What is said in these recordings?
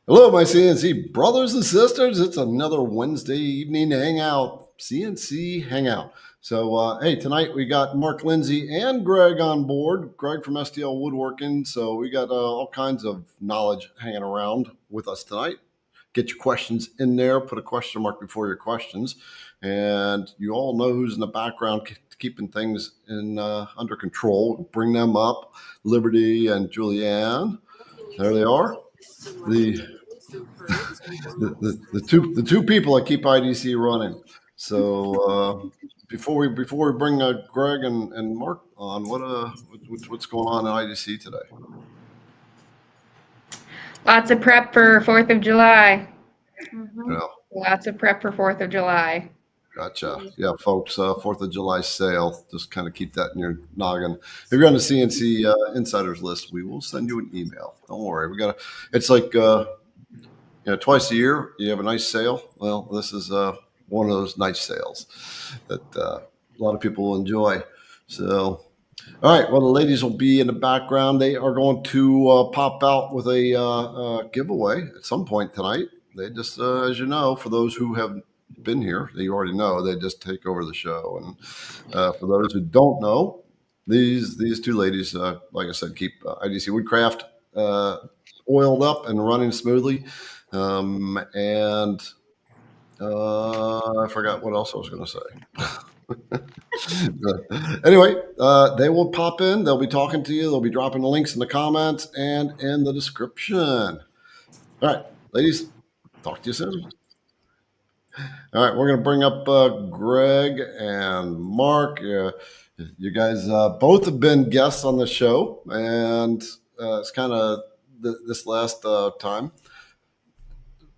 Hello, my CNC brothers and sisters. It's another Wednesday evening hangout, CNC hangout. So, hey, tonight we got Mark Lindsay and Greg on board. Greg from STL Woodworking. So we got all kinds of knowledge hanging around with us tonight. Get your questions in there. Put a question mark before your questions, and you all know who's in the background keeping things in under control. Bring them up, Liberty and Julianne. There they are. The two people that keep IDC running. So before we bring Greg and Mark on, what's going on in IDC today? Lots of prep for 4th of July. Yeah. Lots of prep for 4th of July. Gotcha. Yeah, folks, 4th of July sale. Just kind of keep that in your noggin. If you're on the CNC insiders list, we will send you an email. Don't worry. It's like, twice a year you have a nice sale. Well, this is one of those nice sales that a lot of people will enjoy. So, all right. Well, the ladies will be in the background. They are going to pop out with a giveaway at some point tonight. They just, as you know, for those who have been here, you already know, they just take over the show. And for those who don't know, these two ladies, like I said, keep IDC Woodcraft oiled up and running smoothly. And I forgot what else I was going to say. Anyway, they will pop in. They'll be talking to you. They'll be dropping the links in the comments and in the description. All right, ladies, talk to you soon. All right, we're going to bring up Greg and Mark. You guys both have been guests on the show, and it's kind of this last time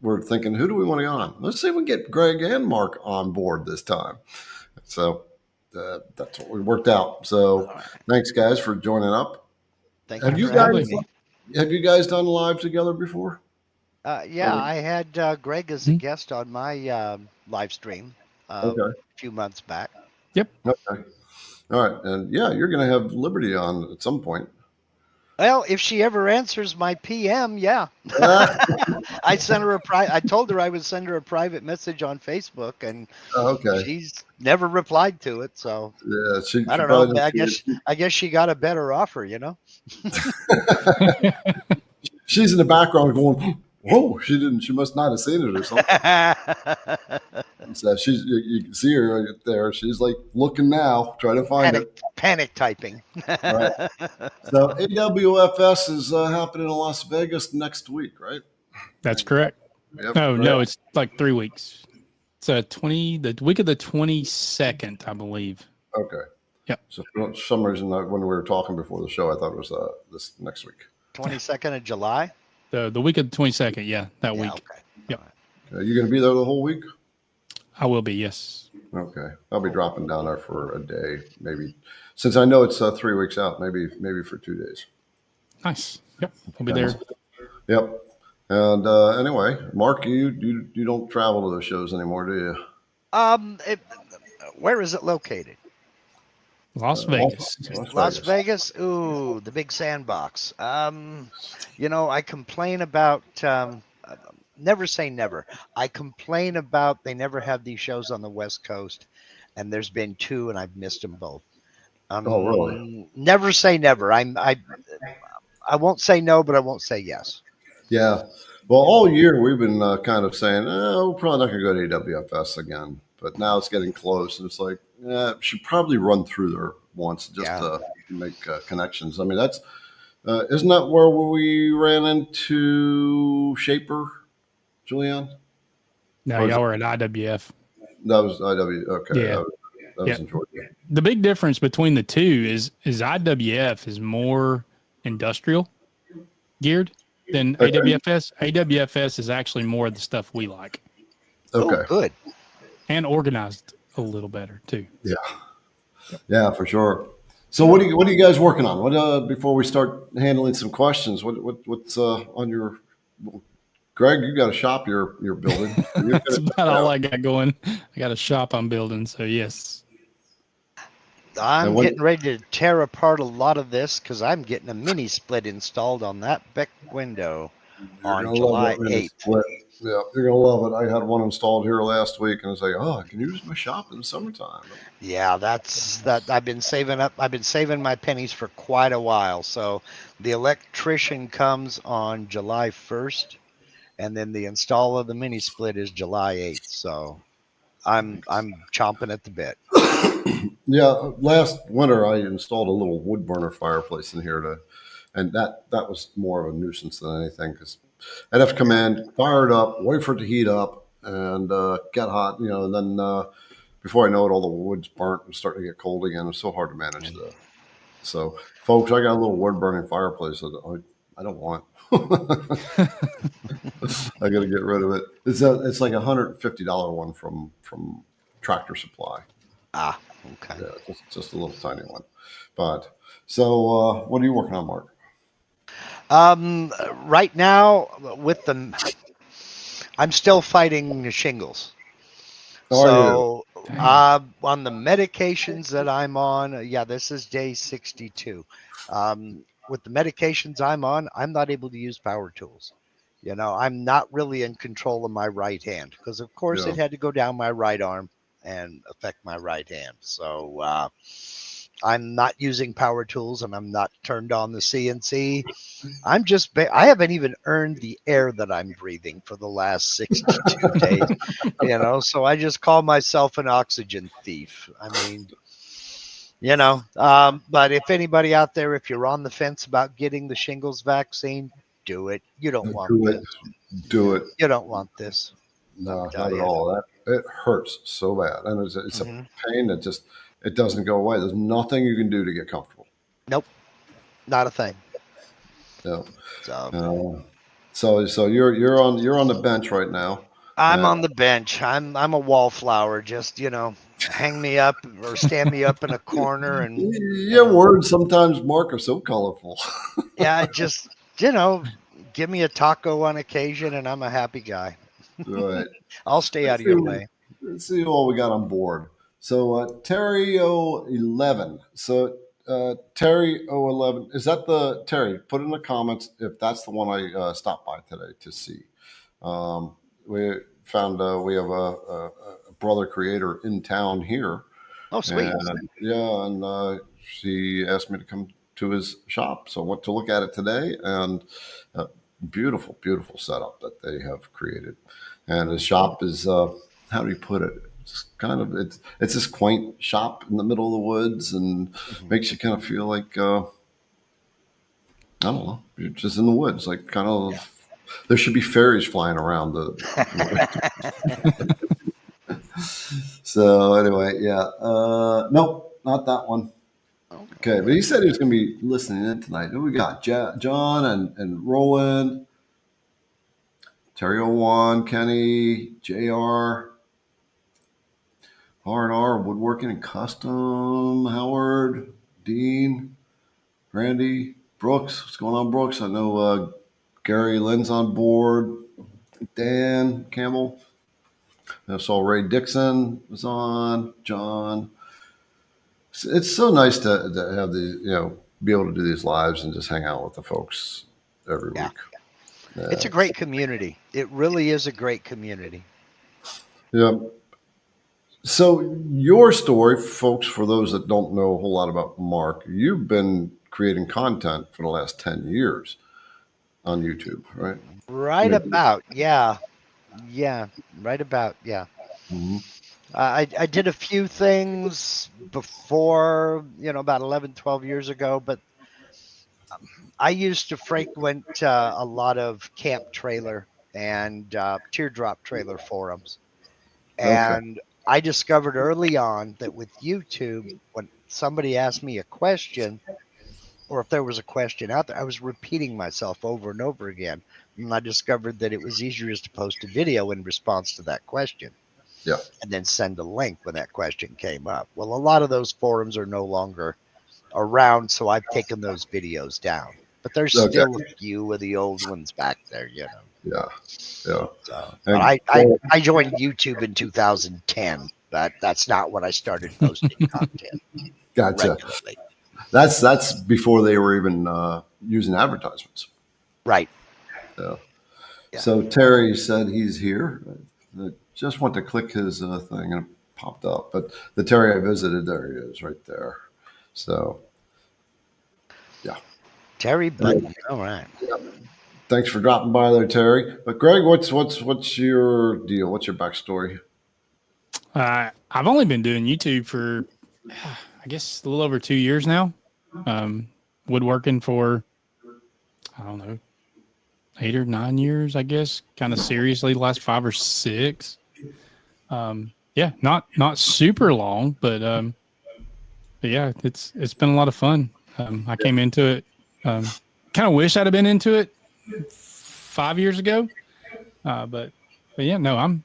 we're thinking, who do we want to get on? Let's see if we get Greg and Mark on board this time. So that's what we worked out. So thanks, guys, for joining up. Have you guys done live together before? Yeah, I had Greg as a guest on my live stream a few months back. Yep. Okay. All right. And yeah, you're going to have Liberty on at some point. Well, if she ever answers my PM, yeah. I sent her I told her I would send her a private message on Facebook, and she's never replied to it. So yeah, I don't know. I guess she got a better offer, She's in the background going, whoa, she must not have seen it or something. So you can see her right there. She's like looking now, trying to find it. Panic typing. Right. So AWFS is happening in Las Vegas next week, right? That's correct. Yep. No, it's like 3 weeks. It's the week of the 22nd, I believe. Okay. Yep. So for some reason, when we were talking before the show, I thought it was this next week. 22nd of July? The week of the 22nd, yeah, that week. Okay. Yep. Are you going to be there the whole week? I will be, yes. Okay. I'll be dropping down there for a day, maybe. Since I know it's 3 weeks out, maybe for 2 days. Nice. Yep. We'll be there. Yep. And anyway, Mark, you don't travel to those shows anymore, do you? Where is it located? Las Vegas. Las Vegas. Ooh, the big sandbox. I complain about. Never say never. I complain about they never have these shows on the West Coast, and there's been 2, and I've missed them both. Oh, really? Never say never. I won't say no, but I won't say yes. Yeah. Well, all year we've been kind of saying, we're probably not going to go to AWFS again. But now it's getting close, and it's like, should probably run through there once just to make connections. I mean, that's isn't that where we ran into Shaper, Julianne? No, y'all were at IWF. That was IW. Okay. Yeah. That was in Georgia. The big difference between the two is IWF is more industrial geared than AWFS. AWFS is actually more of the stuff we like. Okay. Oh, good. And organized a little better too. Yeah. Yeah, for sure. So what are you guys working on? What before we start handling some questions? What's on your Greg? You got a shop you're building. That's about all I got going. I got a shop I'm building. So yes. I'm getting ready to tear apart a lot of this because I'm getting a mini split installed on that back window. You're on gonna love July that mini 8th. split. Yeah, you're gonna love it. I had one installed here last week, and it's like, oh, I can use my shop in the summertime. Yeah, that I've been saving up. I've been saving my pennies for quite a while. So the electrician comes on July 1st, and then the install of the mini split is July 8th. So I'm chomping at the bit. Yeah, last winter I installed a little wood burner fireplace in here and that was more of a nuisance than anything because I'd have to come in, fire it up, wait for it to heat up, and get hot, and then before I know it, all the wood's burnt and starting to get cold again. It's so hard to manage that. So, folks, I got a little wood burning fireplace that I don't want. I got to get rid of it. It's like $150 one from Tractor Supply. Ah, okay. Yeah, just a little tiny one. But so, what are you working on, Mark? Right now with I'm still fighting the shingles. So on the medications that I'm on, this is day 62. With the medications I'm on, I'm not able to use power tools. I'm not really in control of my right hand because, of course, it had to go down my right arm and affect my right hand. So I'm not using power tools and I'm not turned on the CNC. I haven't even earned the air that I'm breathing for the last 62 days, so I just call myself an oxygen thief. I mean, but if anybody out there, if you're on the fence about getting the shingles vaccine, do it. You don't want this. Do it. You don't want this. No, not at all. It hurts so bad. And it's a pain that just, it doesn't go away. There's nothing you can do to get comfortable. Nope. Not a thing. No. So So you're on the bench right now. I'm on the bench. I'm a wallflower. Just hang me up or stand me up in a corner and. Your words sometimes, Mark, are so colorful. Yeah, just give me a taco on occasion, and I'm a happy guy. Right. I'll stay out of your way. Let's see what we got on board. So Terry 011. So Terry 011, is that the Terry? Put in the comments if that's the one I stopped by today to see. We found we have a brother creator in town here. Oh, sweet. And she asked me to come to his shop, so I went to look at it today, and beautiful, beautiful setup that they have created. And his shop is how do you put it? Just kind of it's this quaint shop in the middle of the woods, and makes you kind of feel like I don't know, you're just in the woods, like kind of. There should be fairies flying around So anyway, nope, not that one. Okay, but he said he was going to be listening in tonight. Who we got? John and Roland, Terry 01, Kenny, JR, R&R, Woodworking and Custom, Howard, Dean, Randy, Brooks. What's going on, Brooks? I know Gary Lynn's on board. Dan Campbell. I saw Ray Dixon was on. John. It's so nice to have these, be able to do these lives and just hang out with the folks every week. It's a great community. It really is a great community. Yeah. So your story, folks, for those that don't know a whole lot about Mark, you've been creating content for the last 10 years on YouTube, right? Right about, yeah. Right about, yeah. Mm-hmm. I did a few things before, about 11, 12 years ago, but I used to frequent a lot of camp trailer and teardrop trailer forums. And I discovered early on that with YouTube, when somebody asked me a question, or if there was a question out there, I was repeating myself over and over again. And I discovered that it was easier just to post a video in response to that question. Yeah. And then send a link when that question came up. Well, a lot of those forums are no longer around, so I've taken those videos down. But there's still a few of the old ones back there, Yeah. So, but I joined YouTube in 2010. That's not when I started posting content. Gotcha. Regularly. That's before they were even using advertisements. Right. Yeah. Yeah. So Terry said he's here. I just went to click his thing and it popped up. But the Terry I visited, there he is, right there. So, yeah. Terry Button. All right. Thanks for dropping by there, Terry. But Greg, what's your deal? What's your backstory? I've only been doing YouTube for, I guess, a little over 2 years now. Woodworking for, I don't know, 8 or 9 years, I guess. Kind of seriously, the last 5 or 6. Yeah, not super long, but yeah, it's been a lot of fun. I came into it. Kind of wish I'd have been into it 5 years ago. But yeah, no,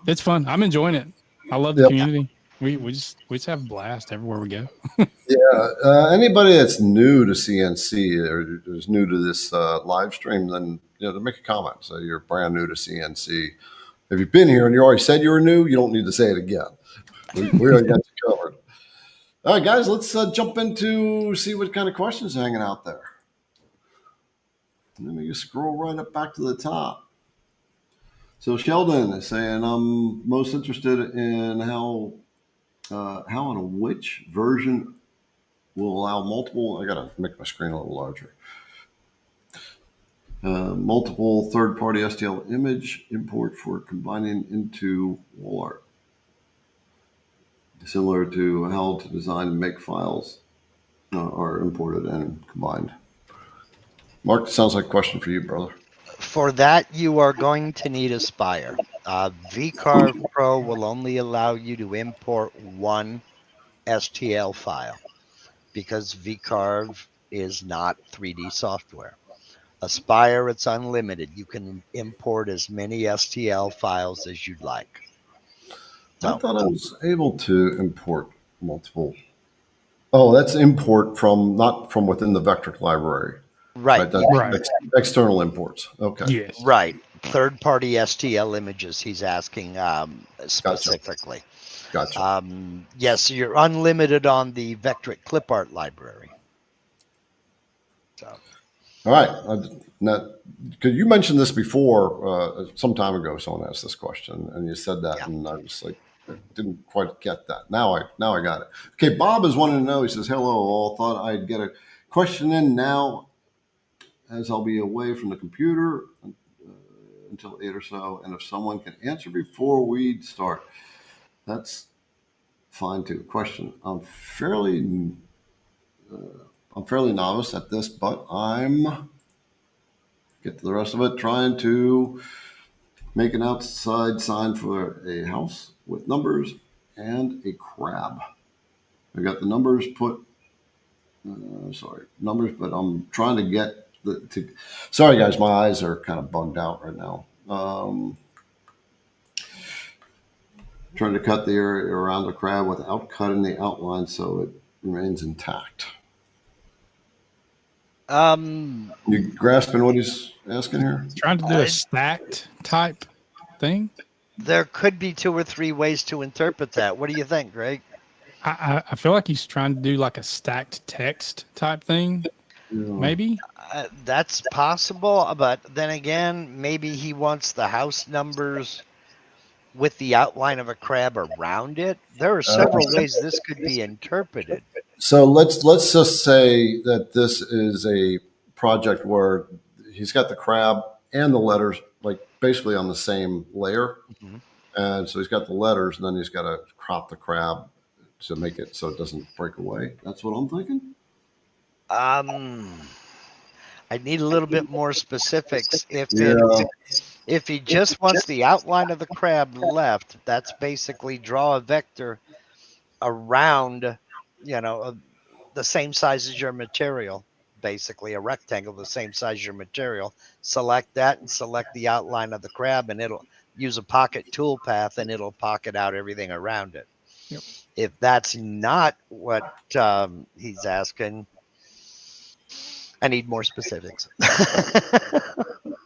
it's fun. I'm enjoying it. I love the Yep. community. We just have a blast everywhere we go. Yeah. Anybody that's new to CNC or is new to this live stream, then to make a comment. So you're brand new to CNC. If you've been here and you already said you were new, you don't need to say it again. We already got you covered. All right, guys, let's jump into see what kind of questions are hanging out there. Let me just scroll right up back to the top. So Sheldon is saying, I'm most interested in how and which version will allow multiple. I gotta make my screen a little larger. Multiple third-party STL image import for combining into wall art, similar to how to design and make files are imported and combined. Mark, sounds like a question for you, brother. For that, you are going to need a Spire. VCarve Pro will only allow you to import one STL file because VCarve is not 3D software. Aspire, it's unlimited. You can import as many STL files as you'd like. I thought I was able to import multiple. Oh, that's import from not from within the Vectorize library. Right. That's Right. External imports. Okay. Yes. Right. Third-party STL images, he's asking specifically. Gotcha. Yes, you're unlimited on the Vectorize clip art library. So. All right. Now, because you mentioned this before some time ago, someone asked this question, and you said that, Yeah. and I was like, I didn't quite get that. Now I got it. Okay, Bob is wanting to know. He says, "Hello, all. Thought I'd get a question in now, as I'll be away from the computer until 8 or so, and if someone can answer before we start, that's fine too." Question: I'm fairly novice at this, but I'm get to the rest of it. Trying to make an outside sign for a house with numbers and a crab. I got the numbers put. Numbers, but I'm trying to get sorry, guys, my eyes are kind of bugged out right now. Trying to cut the area around the crab without cutting the outline so it remains intact. You grasping what he's asking here? Trying to do a stacked type thing. There could be 2 or 3 ways to interpret that. What do you think, Greg? I feel like he's trying to do like a stacked text type thing. Yeah. Maybe. That's possible, but then again, maybe he wants the house numbers with the outline of a crab around it. There are several ways this could be interpreted. So let's just say that this is a project where he's got the crab and the letters like basically on the same layer. Mhm. And so he's got the letters, and then he's got to crop the crab to make it so it doesn't break away. That's what I'm thinking. I need a little bit more specifics. If he just wants the outline of the crab left, that's basically draw a vector around, the same size as your material, basically a rectangle the same size as your material. Select that and select the outline of the crab, and it'll use a pocket tool path, and it'll pocket out everything around it. Yep. If that's not what he's asking, I need more specifics.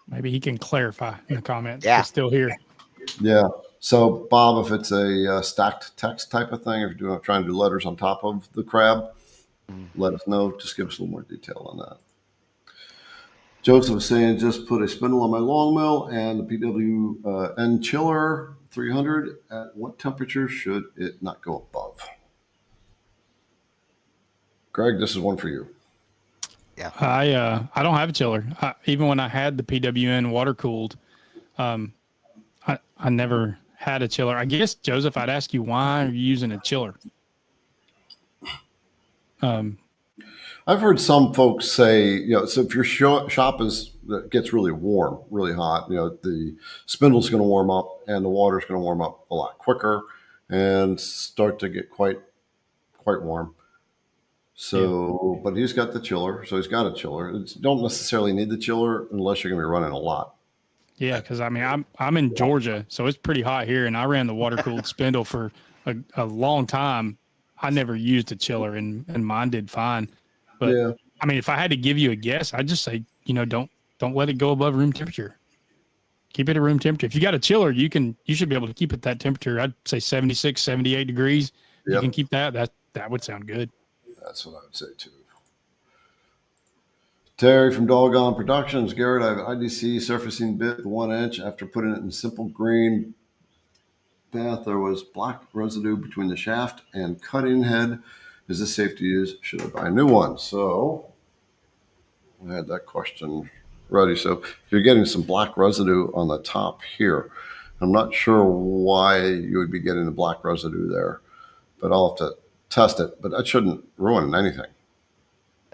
Maybe he can clarify in the comments. Yeah. We're still here. Yeah. So, Bob, if it's a stacked text type of thing, if you're trying to do letters on top of the crab, let us know. Just give us a little more detail on that. Joseph is saying just put a spindle on my long mill and the PWN chiller 300. At what temperature should it not go above? Greg, this is one for you. Yeah. I don't have a chiller. Even when I had the PWN water cooled, I never had a chiller. I guess, Joseph, I'd ask you, why are you using a chiller? I've heard some folks say, so if your shop gets really warm, really hot, the spindle's going to warm up and the water's going to warm up a lot quicker and start to get quite warm. So, But he's got the chiller, so he's got a chiller. You don't necessarily need the chiller unless you're going to be running a lot. Yeah, because I mean, I'm in Georgia, so it's pretty hot here, and I ran the water cooled spindle for a long time. I never used a chiller, and mine did fine. But Yeah. I mean, if I had to give you a guess, I'd just say, don't let it go above room temperature. Keep it at room temperature. If you got a chiller, you should be able to keep it that temperature. I'd say 76, 78 degrees. Yep. You can keep that. That would sound good. That's what I would say too. Terry from Doggone Productions. Garrett, I have an IDC surfacing bit 1 inch. After putting it in simple green bath, there was black residue between the shaft and cutting head. Is this safe to use? Should I buy a new one? So I had that question ready. So you're getting some black residue on the top here. I'm not sure why you would be getting the black residue there, but I'll have to test it. But that shouldn't ruin anything.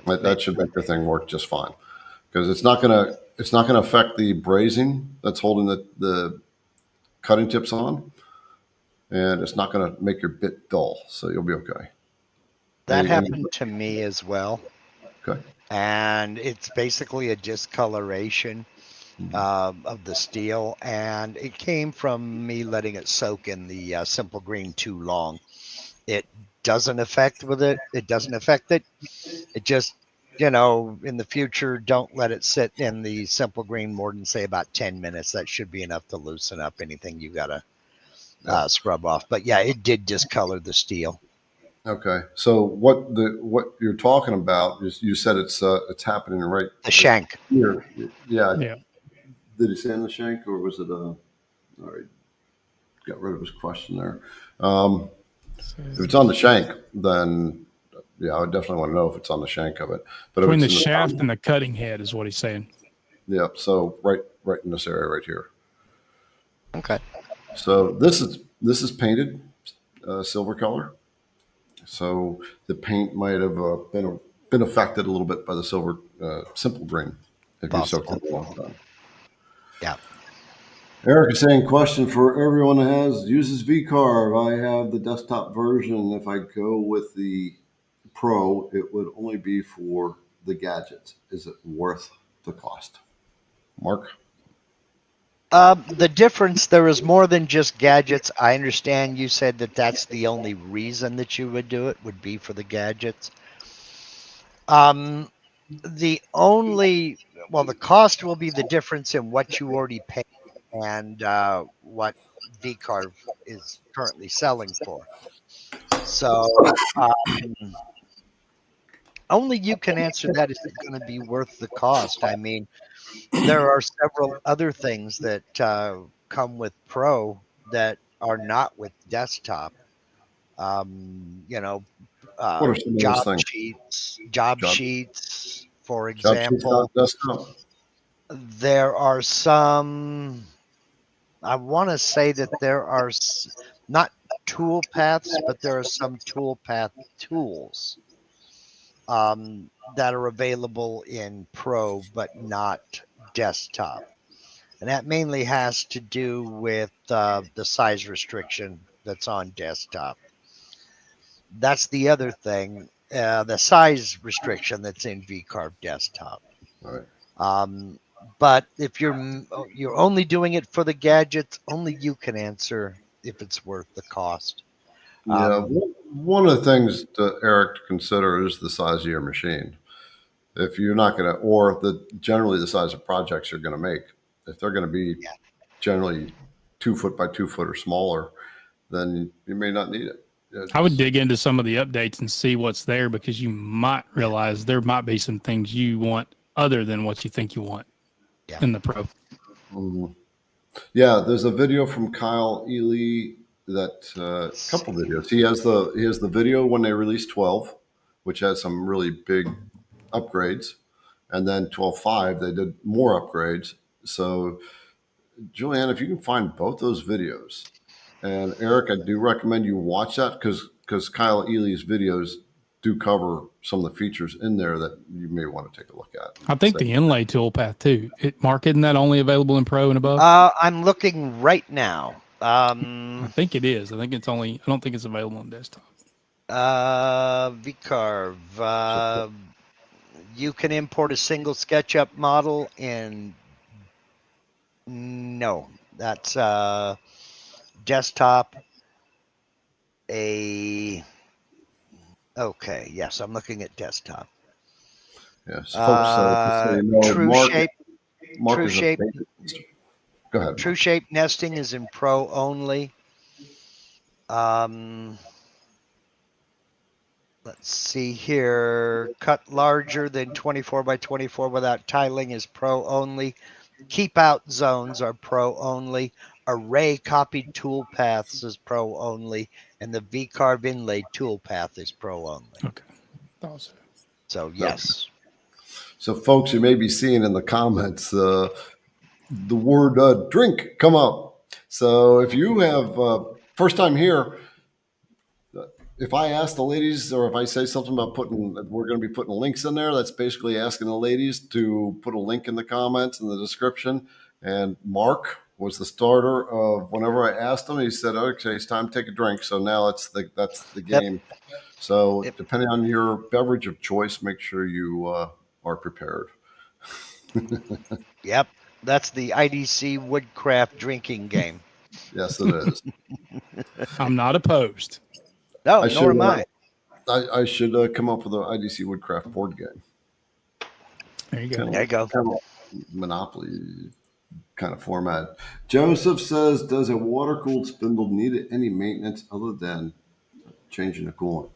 That should make the thing work just fine, because it's not gonna affect the brazing that's holding the cutting tips on, and it's not gonna make your bit dull. So you'll be okay. That happened to me as well. Okay. And it's basically a discoloration of the steel, and it came from me letting it soak in the simple green too long. It doesn't affect it. It doesn't affect it. It just, in the future, don't let it sit in the simple green more than, say, about 10 minutes. That should be enough to loosen up anything you got to scrub off. But yeah, it did discolor the steel. Okay. So what you're talking about is, you said it's happening right The shank. here. Yeah. Yeah. Did he say in the shank, or was it all right? Got rid of his question there. If it's on the shank, then yeah, I would definitely want to know if it's on the shank of it. But Between if the it's shaft and the cutting head is what he's saying. yeah. So right in this area right here. Okay. So this is painted silver color. So the paint might have been affected a little bit by the silver simple green if you soaked it a long time. Yeah. Eric is saying, question for everyone that uses VCarve. I have the desktop version. If I go with the Pro, it would only be for the gadgets. Is it worth the cost? Mark? The difference, there is more than just gadgets. I understand you said that that's the only reason that you would do it, would be for the gadgets. The cost will be the difference in what you already paid and what VCarve is currently selling for. So only you can answer that. Is it going to be worth the cost? I mean, there are several other things that come with Pro that are not with desktop. What are some of those things? Job sheets, for example. Job sheets on desktop? There are some, I want to say that there are not tool paths, but there are some tool path tools that are available in Pro, but not desktop. And that mainly has to do with the size restriction that's on desktop. That's the other thing, the size restriction that's in VCarve desktop. All right. But if you're only doing it for the gadgets, only you can answer if it's worth the cost. Yeah, one of the things that Eric to consider is the size of your machine. If you're not going to, or generally the size of projects you're going to make, if they're going to be generally 2 foot by 2 foot or smaller, then you may not need it. I would dig into some of the updates and see what's there, because you might realize there might be some things you want other than what you think you want in the Pro. Mhm. Yeah, there's a video from Kyle Ely that couple videos. He has the video when they released 12, which has some really big upgrades, and then 12.5 they did more upgrades. So, Julianne, if you can find both those videos, and Eric, I do recommend you watch that because Kyle Ely's videos do cover some of the features in there that you may want to take a look at. I think the inlay toolpath too. Mark, isn't that only available in Pro and above? I'm looking right now. I think it is. I don't think it's available on desktop. VCarve. You can import a single SketchUp model in. No, that's desktop. Okay, yes, I'm looking at desktop. Yes, folks. Just so you know, True shape. Mark True is shape. Go ahead. True shape nesting is in Pro only. Let's see here. Cut larger than 24 by 24 without tiling is Pro only. Keep out zones are Pro only. Array copied toolpaths is Pro only. And the VCarve inlaid toolpath is Pro only. Okay. Awesome. So, yes. So, folks, you may be seeing in the comments the word drink come up. So, if you have first time here, if I ask the ladies or if I say something about we're going to be putting links in there, that's basically asking the ladies to put a link in the comments in the description. And Mark was the starter of whenever I asked him, he said, okay, it's time to take a drink. So now that's the game. Yep. So depending on your beverage of choice, make sure you are prepared. Yep. That's the IDC Woodcraft drinking game. Yes, it is. I'm not opposed. No, nor am I. I should come up with an IDC Woodcraft board game. There you go. There you go. Kind of Monopoly kind of format. Joseph says, does a water-cooled spindle need any maintenance other than changing the coolant?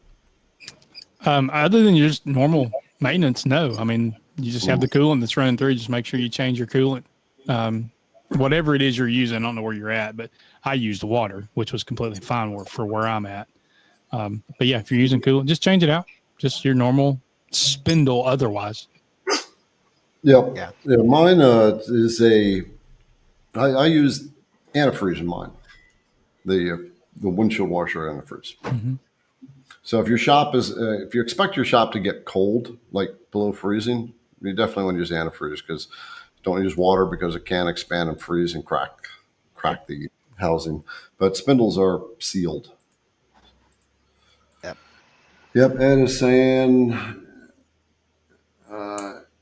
Other than just normal maintenance, no. I mean, you just have the coolant that's running through. Just make sure you change your coolant. Whatever it is you're using, I don't know where you're at, but I used water, which was completely fine for where I'm at. But yeah, if you're using coolant, just change it out. Just your normal spindle otherwise. Yep. Yeah. Mine is I use antifreeze in mine. The windshield washer antifreeze. Mm-hmm. So if your shop if you expect your shop to get cold, like below freezing, you definitely want to use antifreeze because don't use water because it can expand and freeze and crack the housing. But spindles are sealed. Yep, Ed is saying,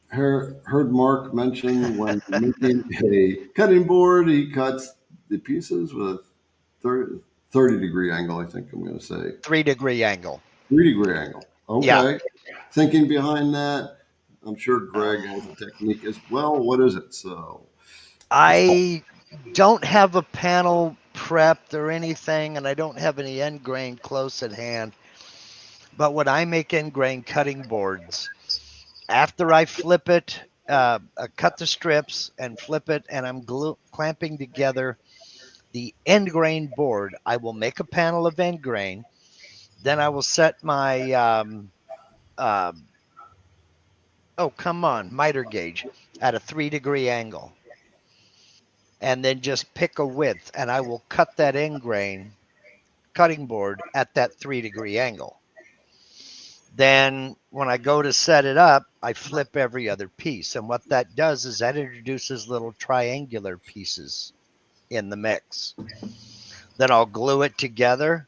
heard Mark mention when making a cutting board, he cuts the pieces with 30-degree angle, I think I'm going to say. 3-degree angle. 3-degree angle. Okay. Yeah. Thinking behind that, I'm sure Greg has a technique as well. What is it? So I don't have a panel prepped or anything, and I don't have any end grain close at hand. But when I make end grain cutting boards, after I flip it, cut the strips and flip it, and I'm clamping together the end grain board, I will make a panel of end grain. Then I will set my, miter gauge at a 3-degree angle. And then just pick a width, and I will cut that end grain cutting board at that 3-degree angle. Then when I go to set it up, I flip every other piece. And what that does is that introduces little triangular pieces in the mix. Then I'll glue it together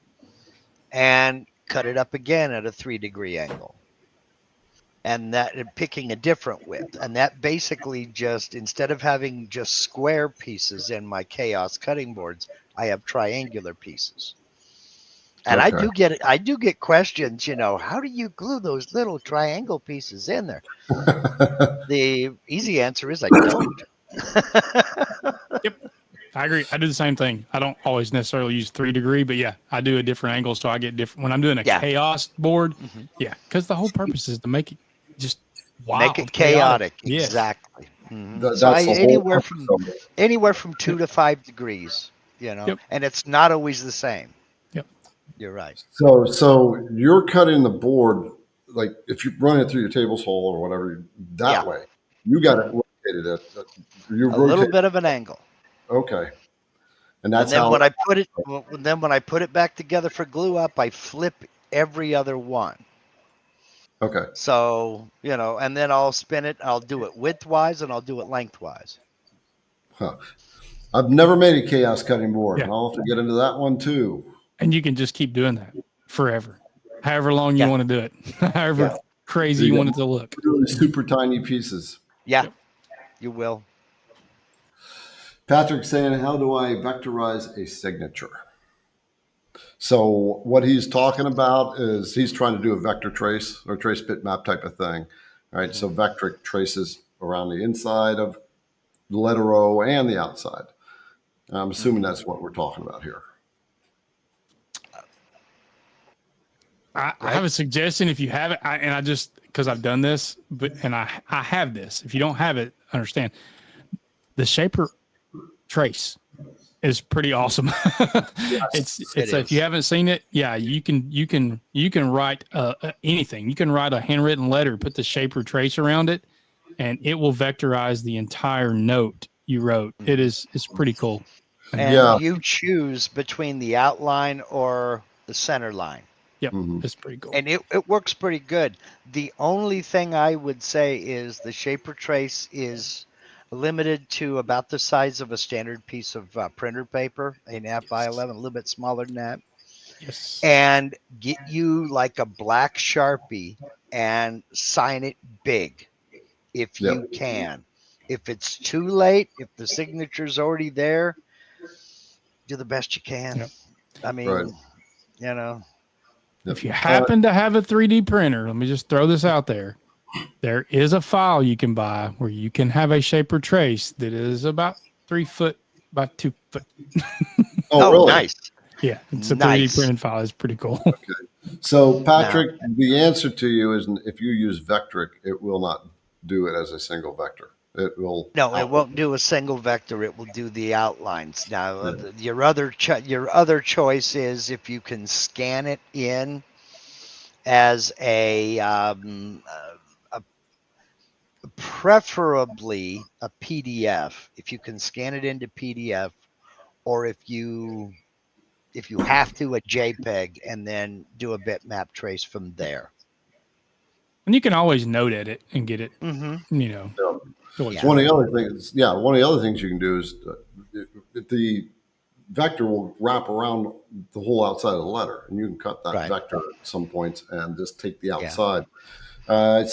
and cut it up again at a 3-degree angle. And that picking a different width. And that basically just, instead of having just square pieces in my chaos cutting boards, I have triangular pieces. And okay. I do get questions, how do you glue those little triangle pieces in there? The easy answer is I don't. Yep. I agree. I do the same thing. I don't always necessarily use 3-degree, but yeah, I do a different angle. So I get different when I'm doing a chaos board. Mm-hmm. Yeah. Cause the whole purpose is to make it just Make it chaotic. Yes. Exactly. Mhm. That's So the whole anywhere from 2 to 5 degrees, you know, Yep. and it's not always the same. Yep. You're right. So you're cutting the board, like if you run it through your table's hole or whatever, that Yeah. way. You got it rotated at you A little rotate. bit of an angle. Okay. And And that's then how when I put it back together for glue up, I flip every other one. okay. So, you know, and then I'll spin it. I'll do it widthwise and I'll do it lengthwise. Huh. I've never made a chaos cutting board. Yeah. I'll have to get into that one too. And you can just keep doing that forever, however long you Yeah. want to do it, however Yeah. crazy you want it to look. Really super tiny pieces. Yeah, Yep. you will. Patrick's saying, how do I vectorize a signature? So what he's talking about is he's trying to do a vector trace or trace bitmap type of thing. All right. So vectoric traces around the inside of the letter O and the outside. I'm assuming that's what we're talking about here. I have a suggestion if you have it, and I just because I've done this, and I have this. If you don't have it, understand the shaper trace is pretty awesome. It's if you haven't seen it, yeah, you can write anything. You can write a handwritten letter, put the shaper trace around it, and it will vectorize the entire note you wrote. It's pretty cool. And you choose between the outline or the center line. Yep, it's pretty cool. And it works pretty good. The only thing I would say is the shaper trace is limited to about the size of a standard piece of printer paper, 8.5 by 11, a little bit smaller than that. Yes. And get you like a black Sharpie and sign it big if you can. If it's too late, if the signature's already there, do the best you can. Yep. I mean, you know. If you happen to have a 3D printer, let me just throw this out there. There is a file you can buy where you can have a shaper trace that is about 3 foot by 2 foot. Oh, really? Nice. Yeah, it's a 3D printed file. It's pretty cool. Okay. So, Patrick, the answer to you is if you use vectoric, it will not do it as a single vector. It will. No, it won't do a single vector. It will do the outlines. Now, your other choice is if you can scan it in as preferably a PDF. If you can scan it into PDF, or if you have to, a JPEG, and then do a bitmap trace from there. And you can always note edit and get it. Mm-hmm. You know. Yeah. One of the other things you can do is the vector will wrap around the whole outside of the letter, and you can cut that vector at some points and just take the outside. And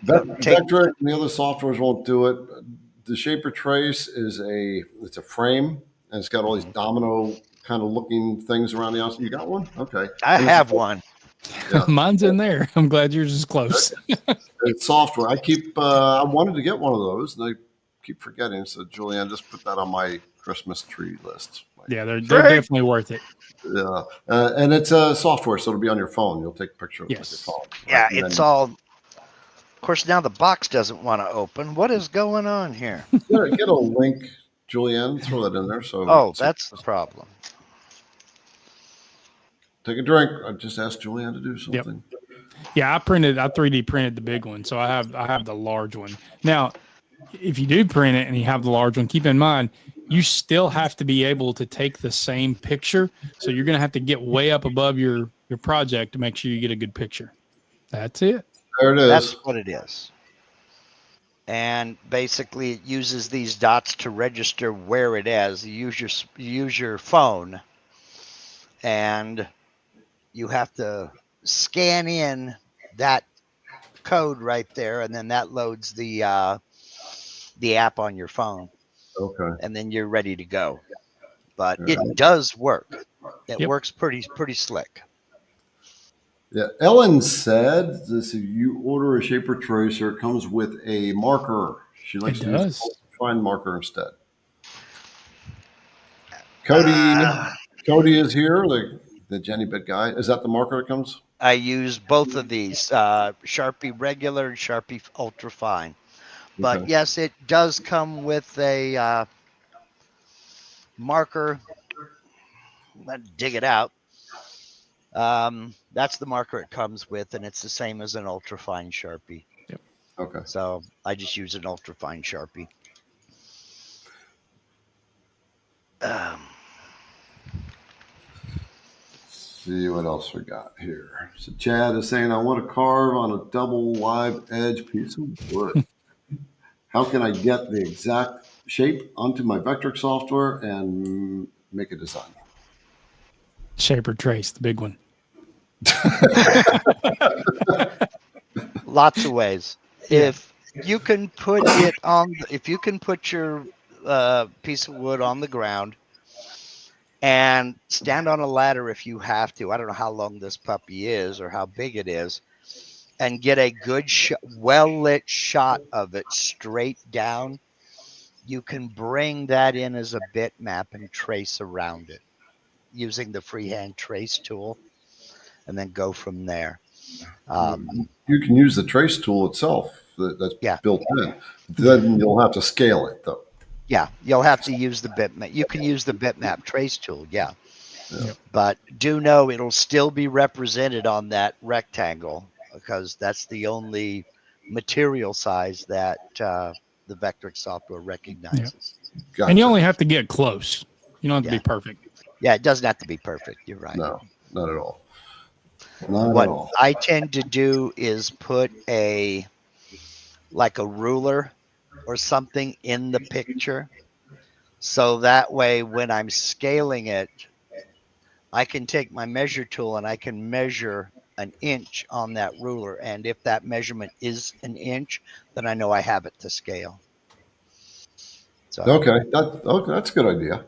vectoric and the other softwares won't do it. The shaper trace is it's a frame, and it's got all these domino kind of looking things around the outside. You got one? Okay. I have one. Yeah. Mine's in there. I'm glad yours is close. It's software. I wanted to get one of those, and I keep forgetting. So, Julianne, just put that on my Christmas tree list. Yeah, they're definitely worth it. Yeah, and it's a software, so it'll be on your phone. You'll take a picture of it with your phone. Yeah, it's all. Of course, now the box doesn't want to open. What is going on here? Get a link, Julianne. Throw that in there. So. That's the problem. Take a drink. I just asked Julianne to do something. Yep. Yeah, I 3D printed the big one, so I have the large one. Now, if you do print it and you have the large one, keep in mind you still have to be able to take the same picture. So you're going to have to get way up above your project to make sure you get a good picture. That's it. There it is. That's what it is. And basically, it uses these dots to register where it is. You use your phone, and you have to scan in that code right there, and then that loads the app on your phone. Okay. And then you're ready to go. But it does work. It works pretty slick. Yeah. Ellen said this: if you order a shaper tracer, it comes with a marker. She likes to use a find marker instead. Cody is here. the Jenny Bit guy. Is that the marker that comes? I use both of these, Sharpie regular and Sharpie ultra fine. But Okay. yes, it does come with a marker. Let's dig it out. That's the marker it comes with, and it's the same as an ultra fine Sharpie. Okay. So I just use an ultra fine Sharpie. See what else we got here. So Chad is saying, I want to carve on a double live edge piece of wood. How can I get the exact shape onto my vectorize software and make a design? Shaper trace, the big one. Lots of ways. Yeah. If you can put it on, if you can put your piece of wood on the ground and stand on a ladder if you have to. I don't know how long this puppy is or how big it is, and get a good, well-lit shot of it straight down. You can bring that in as a bitmap and trace around it using the freehand trace tool, and then go from there. You can use the trace tool itself that's Yeah. built in. Then you'll have to scale it, though. Yeah, you'll have to use the bitmap. You can use the bitmap trace tool, yeah. Yep. But do know it'll still be represented on that rectangle because that's the only material size that the vectorize software recognizes. Gotcha. And you only have to get close. You don't have to be perfect. Yeah, it doesn't have to be perfect. You're right. No, not at all. Not What at all. I tend to do is put like a ruler or something in the picture. So that way, when I'm scaling it, I can take my measure tool and I can measure an inch on that ruler. And if that measurement is an inch, then I know I have it to scale. So Okay, that's a good idea.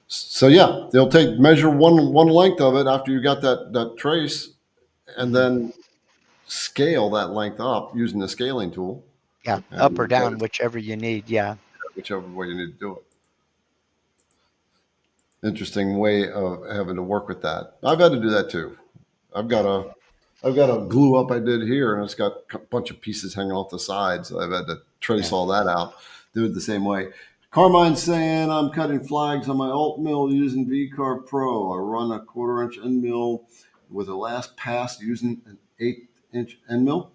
So yeah, they'll measure one length of it after you got that trace, and then scale that length up using the scaling tool. yeah, And up or down, whichever you need. Yeah. whichever way you need to do it. Interesting way of having to work with that. I've had to do that too. I've got a glue up I did here, and it's got a bunch of pieces hanging off the sides. So I've had to trace all that out. Do it the same way. Carmine's saying I'm cutting flags on my alt mill using VCarve Pro. I run a 1/4 inch end mill with a last pass using an 1/8 inch end mill.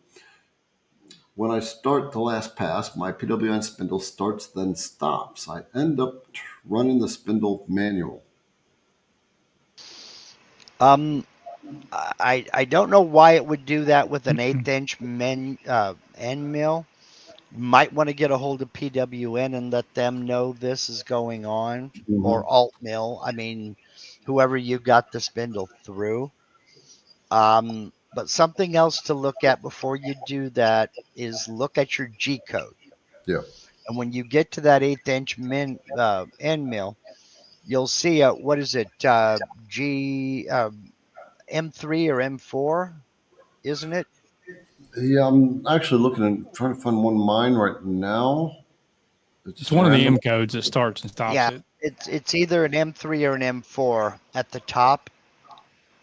When I start the last pass, my PWN spindle starts then stops. I end up running the spindle manual. I don't know why it would do that with an 1/8 inch end mill. Might want to get a hold of PWN and let them know this is going on, or alt mill. I mean, whoever you got the spindle through. But something else to look at before you do that is look at your G code. Yeah. And when you get to that 1/8 inch end mill, you'll see what is it? G M3 or M4, isn't it? Yeah, I'm actually looking and trying to find one of mine right now. It's one of the M codes that starts and stops it. It's either an M3 or an M4 at the top.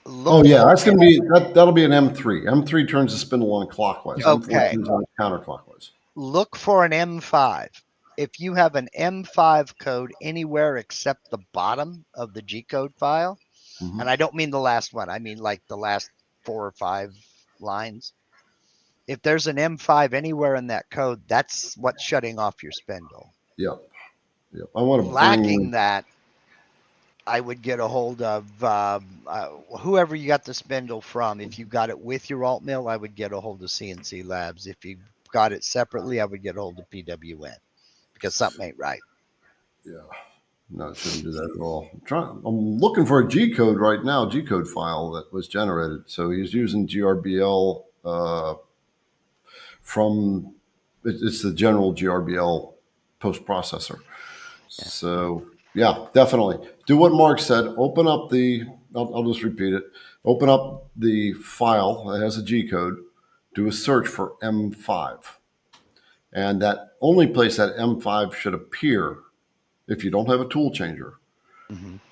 Oh yeah, that's gonna be that'll be an M3. M3 turns the spindle on clockwise. Okay. M4 turns on counterclockwise. Look for an M5. If you have an M5 code anywhere except the bottom of the G code file, and I don't mean the last one, I mean like the last 4 or 5 lines. If there's an M5 anywhere in that code, that's what's shutting off your spindle. Yep. I want to lacking that. I would get a hold of whoever you got the spindle from. If you got it with your alt mill, I would get a hold of CNC Labs. If you got it separately, I would get a hold of PWN because something ain't right. Yeah. No, it shouldn't do that at all. I'm looking for a G code right now, G code file that was generated. So he's using GRBL from it's the general GRBL post processor. Yeah. So yeah, definitely do what Mark said. Open up I'll just repeat it. Open up the file that has a G code. Do a search for M5, and that only place that M5 should appear if you don't have a tool changer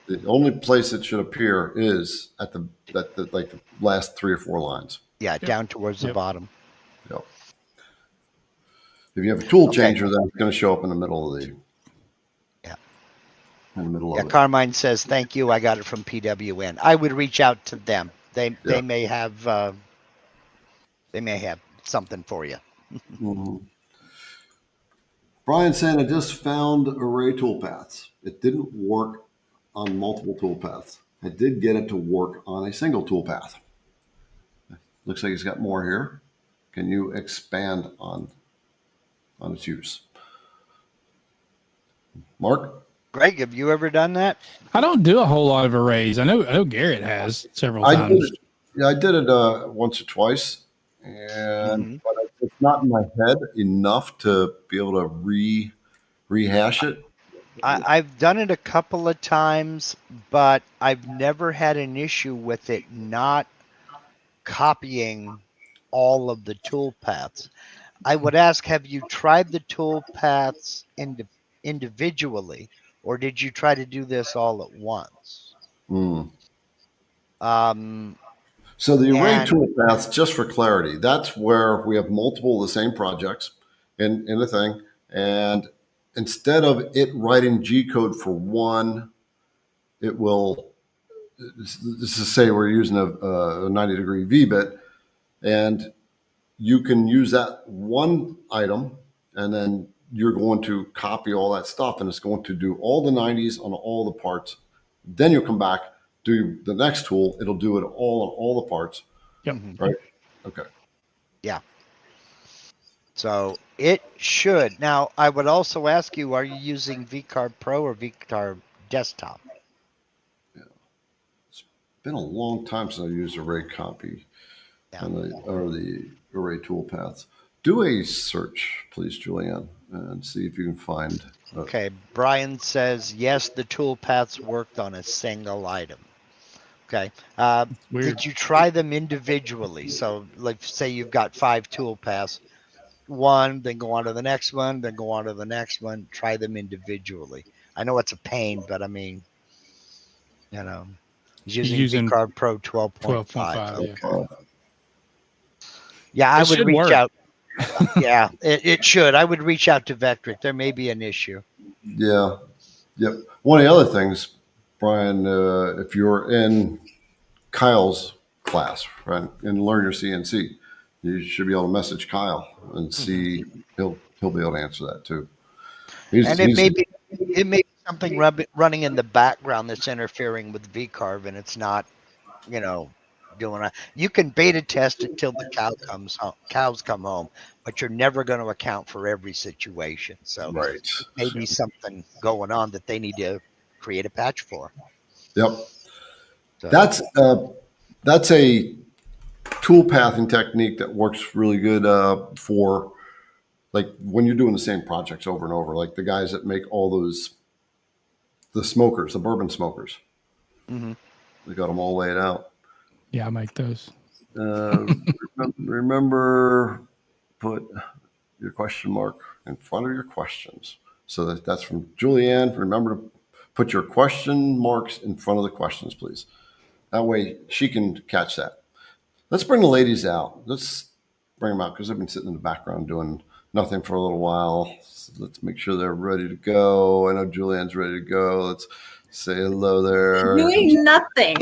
The only place it should appear is at the like the last 3 or 4 lines. Yeah, down towards the bottom. Yep. If you have a tool Okay. changer, then it's going to show up in the middle of the. Yeah. In the middle Yeah, of it. Carmine says, thank you. I got it from PWN. I would reach out to them. They may have something for you. Mhm. Brian saying I just found array toolpaths. It didn't work on multiple toolpaths. I did get it to work on a single toolpath. Looks like he's got more here. Can you expand on its use? Mark? Greg, have you ever done that? I don't do a whole lot of arrays. I know Garrett has several times. I did it once or twice, and but it's not in my head enough to be able to rehash it. I've done it a couple of times, but I've never had an issue with it not copying all of the toolpaths. I would ask, have you tried the toolpaths individually, or did you try to do this all at once? So the array toolpaths, just for clarity, that's where we have multiple of the same projects in the thing, and instead of it writing G code for one, it will. This is say we're using a 90-degree V-bit, and you can use that one item, and then you're going to copy all that stuff, and it's going to do all the 90s on all the parts. Then you'll come back, do the next tool. It'll do it all on all the parts. Yep. Right. Okay. Yeah. So it should. Now, I would also ask you, are you using VCarve Pro or VCarve Desktop? Yeah. It's been a long time since I used array copy or the array toolpaths. Do a search, please, Julianne, and see if you can find. Okay. Brian says, yes, the toolpaths worked on a single item. Okay. Did you try them individually? So, like, say you've got 5 toolpaths. One, then go on to the next one, then go on to the next one. Try them individually. I know it's a pain, but I mean, you know, he's using VCarve Pro 12.5. Okay. Yeah, I would reach out. Yeah, it should. I would reach out to Vectorize. There may be an issue. Yeah. Yep. One of the other things, Brian, if you're in Kyle's class, right, and learn your CNC, you should be able to message Kyle and see he'll be able to answer that too. It may be something running in the background that's interfering with VCarve, and it's not, doing it. You can beta test it till the cows come home, but you're never going to account for every situation. So maybe something going on that they need to create a patch for. Yep. So. That's a tool pathing technique that works really good for like when you're doing the same projects over and over, like the guys that make all the smokers, the bourbon smokers. They got them all laid out. Yeah, I make those. Remember, put your question mark in front of your questions. So that's from Julianne. Remember to put your question marks in front of the questions, please. That way she can catch that. Let's bring the ladies out. Let's bring them out because they've been sitting in the background doing nothing for a little while. So let's make sure they're ready to go. I know Julianne's ready to go. Let's say hello there. Doing nothing.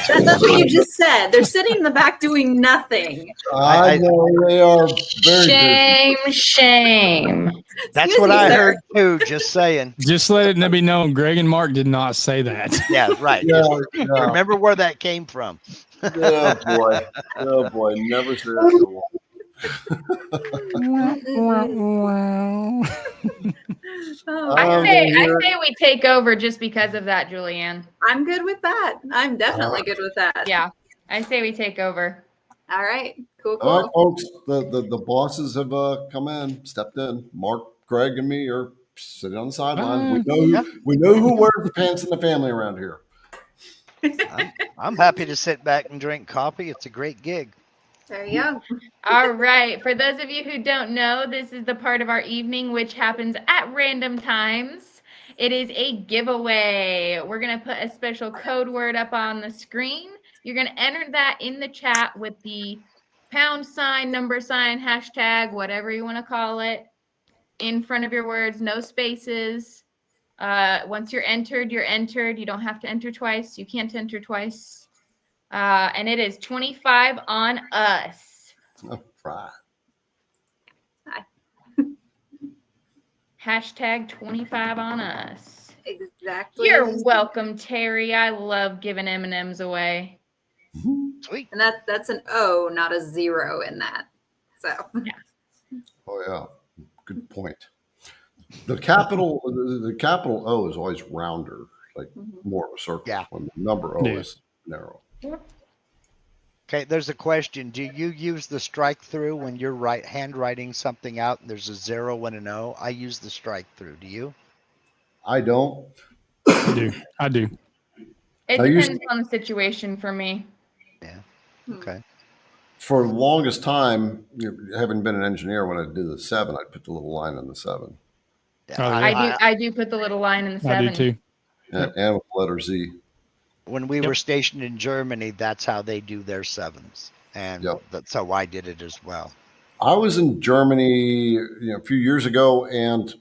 That's what you just said. They're sitting in the back doing nothing. I know they are very busy. Shame. That's what I heard too. Just saying. Just let it be known, Greg and Mark did not say that. Yeah, right. Yeah. Remember where that came from. Oh boy. Never say that. I say we take over just because of that, Julianne. I'm good with that. I'm definitely good with that. Yeah, I say we take over. All right. Cool. All right, folks. The bosses have come in, stepped in. Mark, Greg, and me are sitting on the sidelines. We know who wears the pants in the family around here. I'm happy to sit back and drink coffee. It's a great gig. There you go. All right. For those of you who don't know, this is the part of our evening which happens at random times. It is a giveaway. We're going to put a special code word up on the screen. You're going to enter that in the chat with the pound sign, number sign, hashtag, whatever you want to call it, in front of your words, no spaces. Once you're entered, you're entered. You don't have to enter twice. You can't enter twice. And it is 25 on us. All right. Hashtag 25 on us. Exactly. You're welcome, Terry. I love giving M&Ms away. Sweet. And that's an O, not a 0 in that. So Oh yeah, good point. The capital O is always rounder, like more of a circle. Yeah. When the number O Yeah. is narrow. Okay, there's a question. Do you use the strike through when you're handwriting something out and there's a 0 and an O? I use the strike through. Do you? I don't. I do. It I depends usually- on the situation for me. Yeah. Okay. For the longest time, having been an engineer, when I did the 7, I'd put the little line on the 7, Yeah, Oh, yeah. I do put the little line in the I 7. do too. and with the letter Z. When we Yep. were stationed in Germany, that's how they do their 7s. And Yep. that's how I did it as well. I was in Germany, a few years ago, and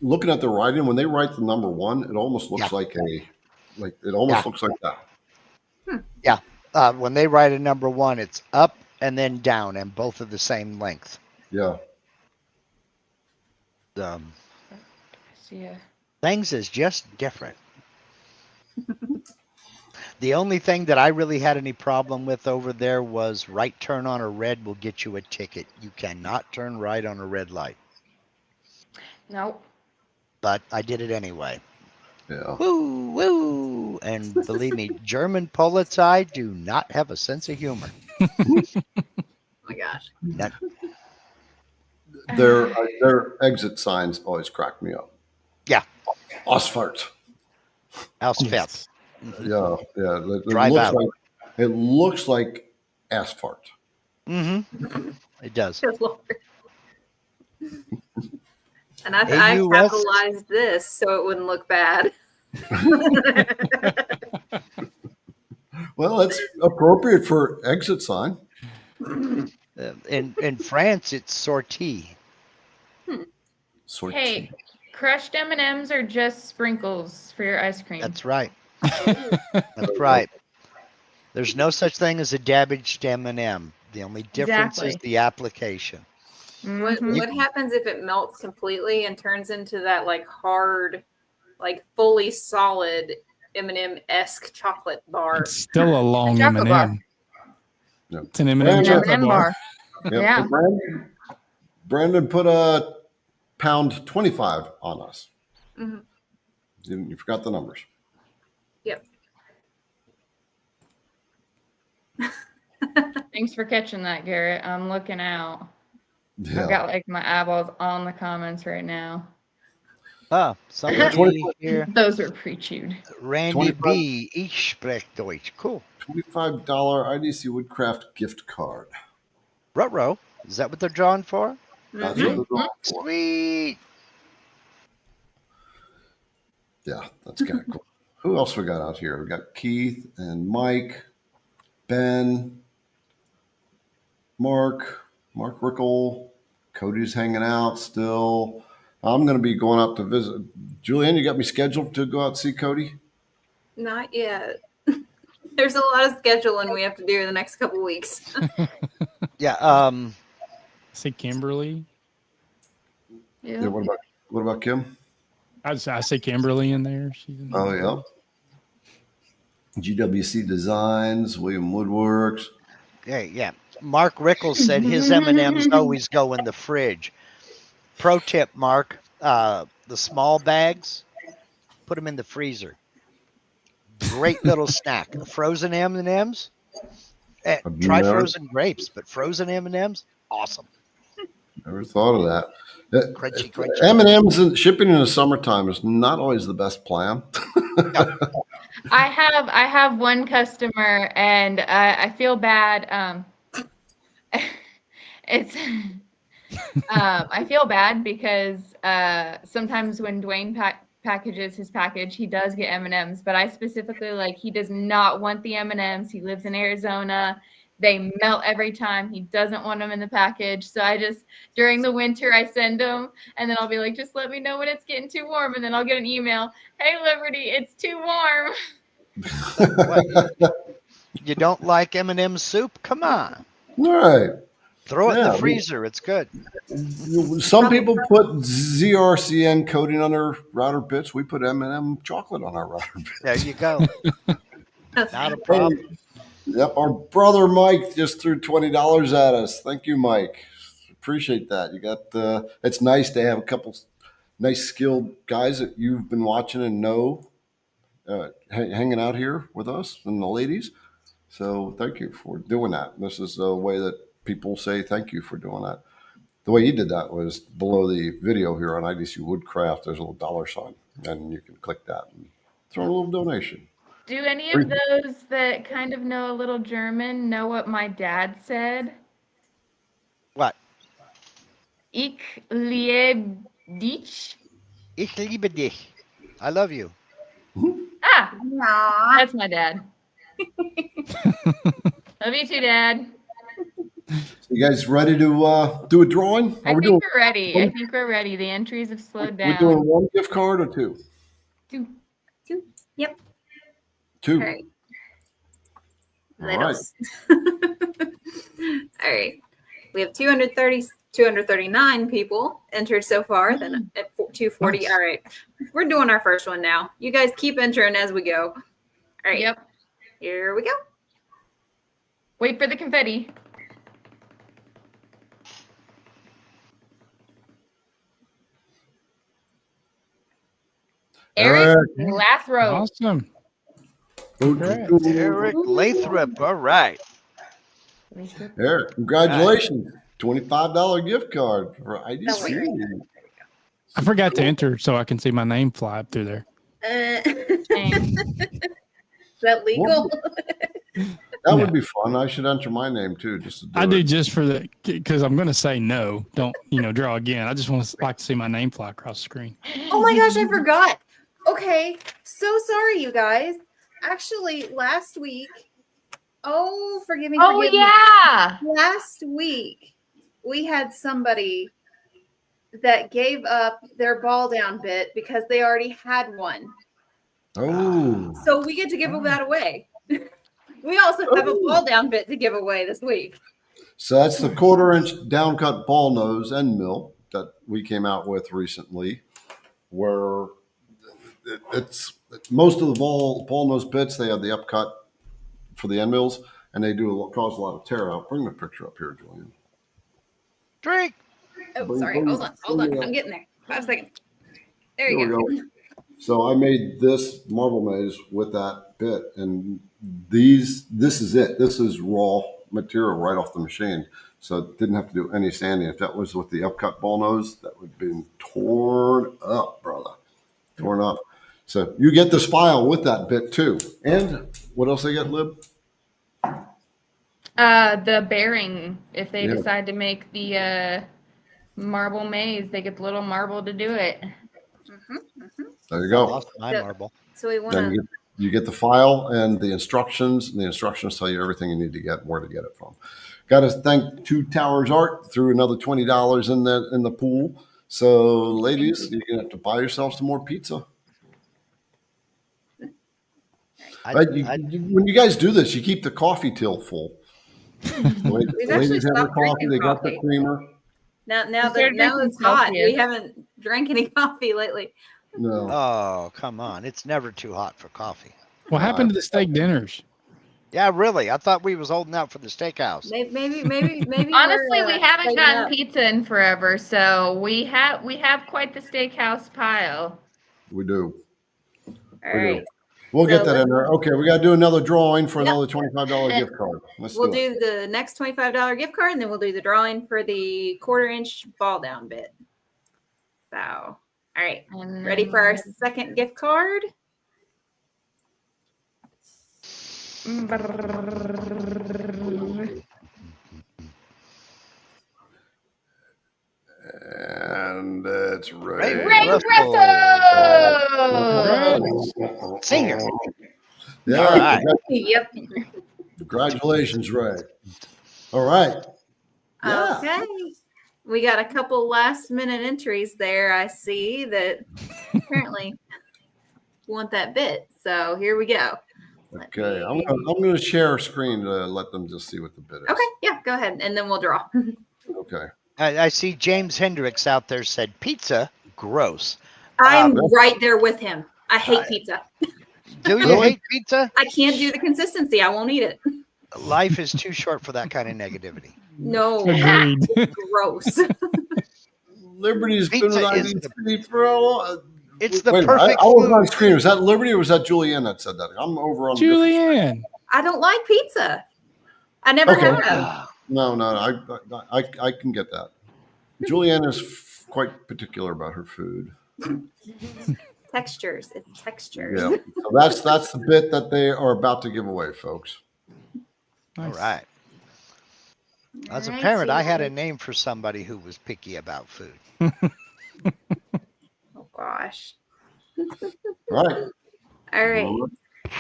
looking at the writing, when they write the number 1, it almost looks like it almost looks like that. When they write a number 1, it's up and then down, and both are the same length. Yeah. Yeah. Things is just different. The only thing that I really had any problem with over there was right turn on a red will get you a ticket. You cannot turn right on a red light. Nope. But I did it anyway. Yeah. Woo, woo. And believe me, German Polizei do not have a sense of humor. oh my gosh. None. Their exit signs always crack me up. Yeah. Asphalt. Ausfeld. Yes. Yeah. Drive out. It looks like asphalt. Mm-hmm. It does. Good Lord. And I AUS. capitalized this so it wouldn't look bad. Well, it's appropriate for exit sign. In France, it's sortie. Sort Hey, crushed M&Ms are just sprinkles for your ice cream. That's right. That's right. There's no such thing as a damaged M&M. The only difference is Exactly. the application. Mhm. What happens if it melts completely and turns into that like hard, like fully solid M&M-esque chocolate bar? It's still a long chocolate bar. M&M. Yeah. It's an M&M And chocolate M&M bar. bar. Yep. Yeah. And Brandon put a pound 25 on us. Mhm. You forgot the numbers. Yep. Thanks for catching that, Garrett. I'm looking out. Yeah. I've got like my eyeballs on the comments right now. Ah, somebody here. Those are pre-chewed. Randy 25. B. Ich spreche Deutsch. Cool. $25 IDC Woodcraft gift card. Ruh-roh. Is that what they're drawing for? That's Mhm. what they're going for. Sweet. Yeah, that's kind of cool. Who else we got out here? We got Keith and Mike, Ben, Mark Rickle, Cody's hanging out still. I'm going to be going out to visit. Julianne, you got me scheduled to go out and see Cody? Not yet. There's a lot of scheduling we have to do in the next couple weeks. Yeah. Say Kimberly. Yeah. What about Kim? I say Kimberly in there. She's in there. Oh yeah. GWC Designs, William Woodworks. Yeah. Mark Rickles said his M&Ms always go in the fridge. Pro tip, Mark: the small bags, put them in the freezer. Great little snack. Frozen M&Ms. Try never- frozen grapes, but frozen M&Ms, awesome. Never thought of that. Crunchy, crunchy. M&M's and shipping in the summertime is not always the best plan. I have one customer, and I feel bad. It's I feel bad because sometimes when Dwayne packages his package, he does get M&Ms, but I specifically like he does not want the M&Ms. He lives in Arizona. They melt every time. He doesn't want them in the package. So I just, during the winter, I send them and then I'll be like, just let me know when it's getting too warm. And then I'll get an email. Hey, Liberty, it's too warm. You don't like M&M soup? Come on. All right. Throw it in Yeah, the freezer. It's good. Some people put ZRCN coating on their router bits. We put M&M chocolate on our router bits. There you go. Not a problem. Yep, our brother Mike just threw $20 at us. Thank you, Mike. Appreciate that. You got it's nice to have a couple nice skilled guys that you've been watching and know hanging out here with us and the ladies. So thank you for doing that. This is a way that people say thank you for doing that. The way you did that was below the video here on IDC Woodcraft. There's a little dollar sign, and you can click that and throw a little donation. Do any of those that kind of know a little German know what my dad said? What? Ich liebe dich. Ich liebe dich. I love you. Ah, Aw. that's my dad. Love you too, Dad. You guys ready to do a drawing? I think we're ready. I think we're ready. The entries have slowed down. We're doing one gift card or two? Two. Yep. Two. All right. All right. All right. We have 239 people entered so far. Then at 240. Nice. All right. We're doing our first one now. You guys keep entering as we go. All right. Yep. Here we go. Wait for the confetti. Eric, last row. Awesome. Eric Lathrop. All right. Eric, congratulations. $25 gift card for IDC. Oh, wait. I forgot to enter so I can see my name fly up through there. Shame. Is that legal? That would be fun. I should enter my name too, just to do I it. do just for the because I'm going to say no. Don't draw again. I just want to like to see my name fly across the screen. Oh my gosh, I forgot. Okay, so sorry, you guys. Actually, last week. Oh, forgive me. Oh forgive me. yeah. Last week, we had somebody that gave up their ball down bit because they already had one. Oh. So we get to give that away. We also have a ball down bit to give away this week. So that's the 1/4-inch downcut ball nose end mill that we came out with recently, where it's most of the ball nose bits, they have the upcut for the end mills, and they do cause a lot of tear out. Bring the picture up here, Julian. Drink. Oh, sorry. Hold on. I'm getting there. 5 seconds. There you go. So I made this marble maze with that bit, and this is it. This is raw material right off the machine. So it didn't have to do any sanding. If that was with the upcut ball nose, that would have been torn up, brother. Torn up. So you get this file with that bit too. And what else they get, Lib? The bearing. If they Yeah. decide to make the marble maze, they get the little marble to do it. There you go. Lost my Yeah. marble. So we want Then to. you get the file and the instructions. And the instructions tell you everything you need to get and where to get it from. Got to thank Two Towers Art, threw another $20 in the pool. So, ladies, you're gonna have to buy yourself some more pizza. When you guys do this, you keep the coffee till full. Ladies We've actually have their stopped coffee. drinking They got the coffee. creamer. Now started that drinking it's hot, Celsius. we haven't drank any coffee lately. No. Oh, come on. It's never too hot for coffee. What happened to the steak dinners? Yeah, really. I thought we was holding out for the steakhouse. Maybe. Honestly, we're, we haven't saving gotten up. pizza in forever, so we have quite the steakhouse pile. We do. All We do. right. We'll get So that in there. Okay, we got to do another drawing for Yep. another $25 gift card. Let's We'll do it. do the next $25 gift card, and then we'll do the drawing for the 1/4-inch ball down bit. So, all right. And Ready for our second gift card? And it's Ray. Ray Russell! Senior. Yeah. All right. Yep. Congratulations, Ray. All right. Yeah. Okay. We got a couple last minute entries there. I see that apparently want that bit. So here we go. Okay. I'm gonna share a screen to let them just see what the bit is. Okay. Yeah. Go ahead, and then we'll draw. Okay. I see James Hendricks out there said pizza, gross. I'm right there with him. I hate pizza. Do you hate pizza? I can't do the consistency. I won't eat it. Life is too short for that kind of negativity. No. Agreed. Gross. Liberty's been Pizza with is IDC for a long. It's the Wait a minute, perfect I wasn't food. on screen. Was that Liberty or was that Julianne that said that? I'm over on the different- Julianne. I don't like pizza. I never Okay. have. No, I can get that. Julianne is quite particular about her food. Textures. It's textures. Yeah. So that's the bit that they are about to give away, folks. All right. As a All right, parent, I had a so- name for somebody who was picky about food. Oh gosh. All right. All right.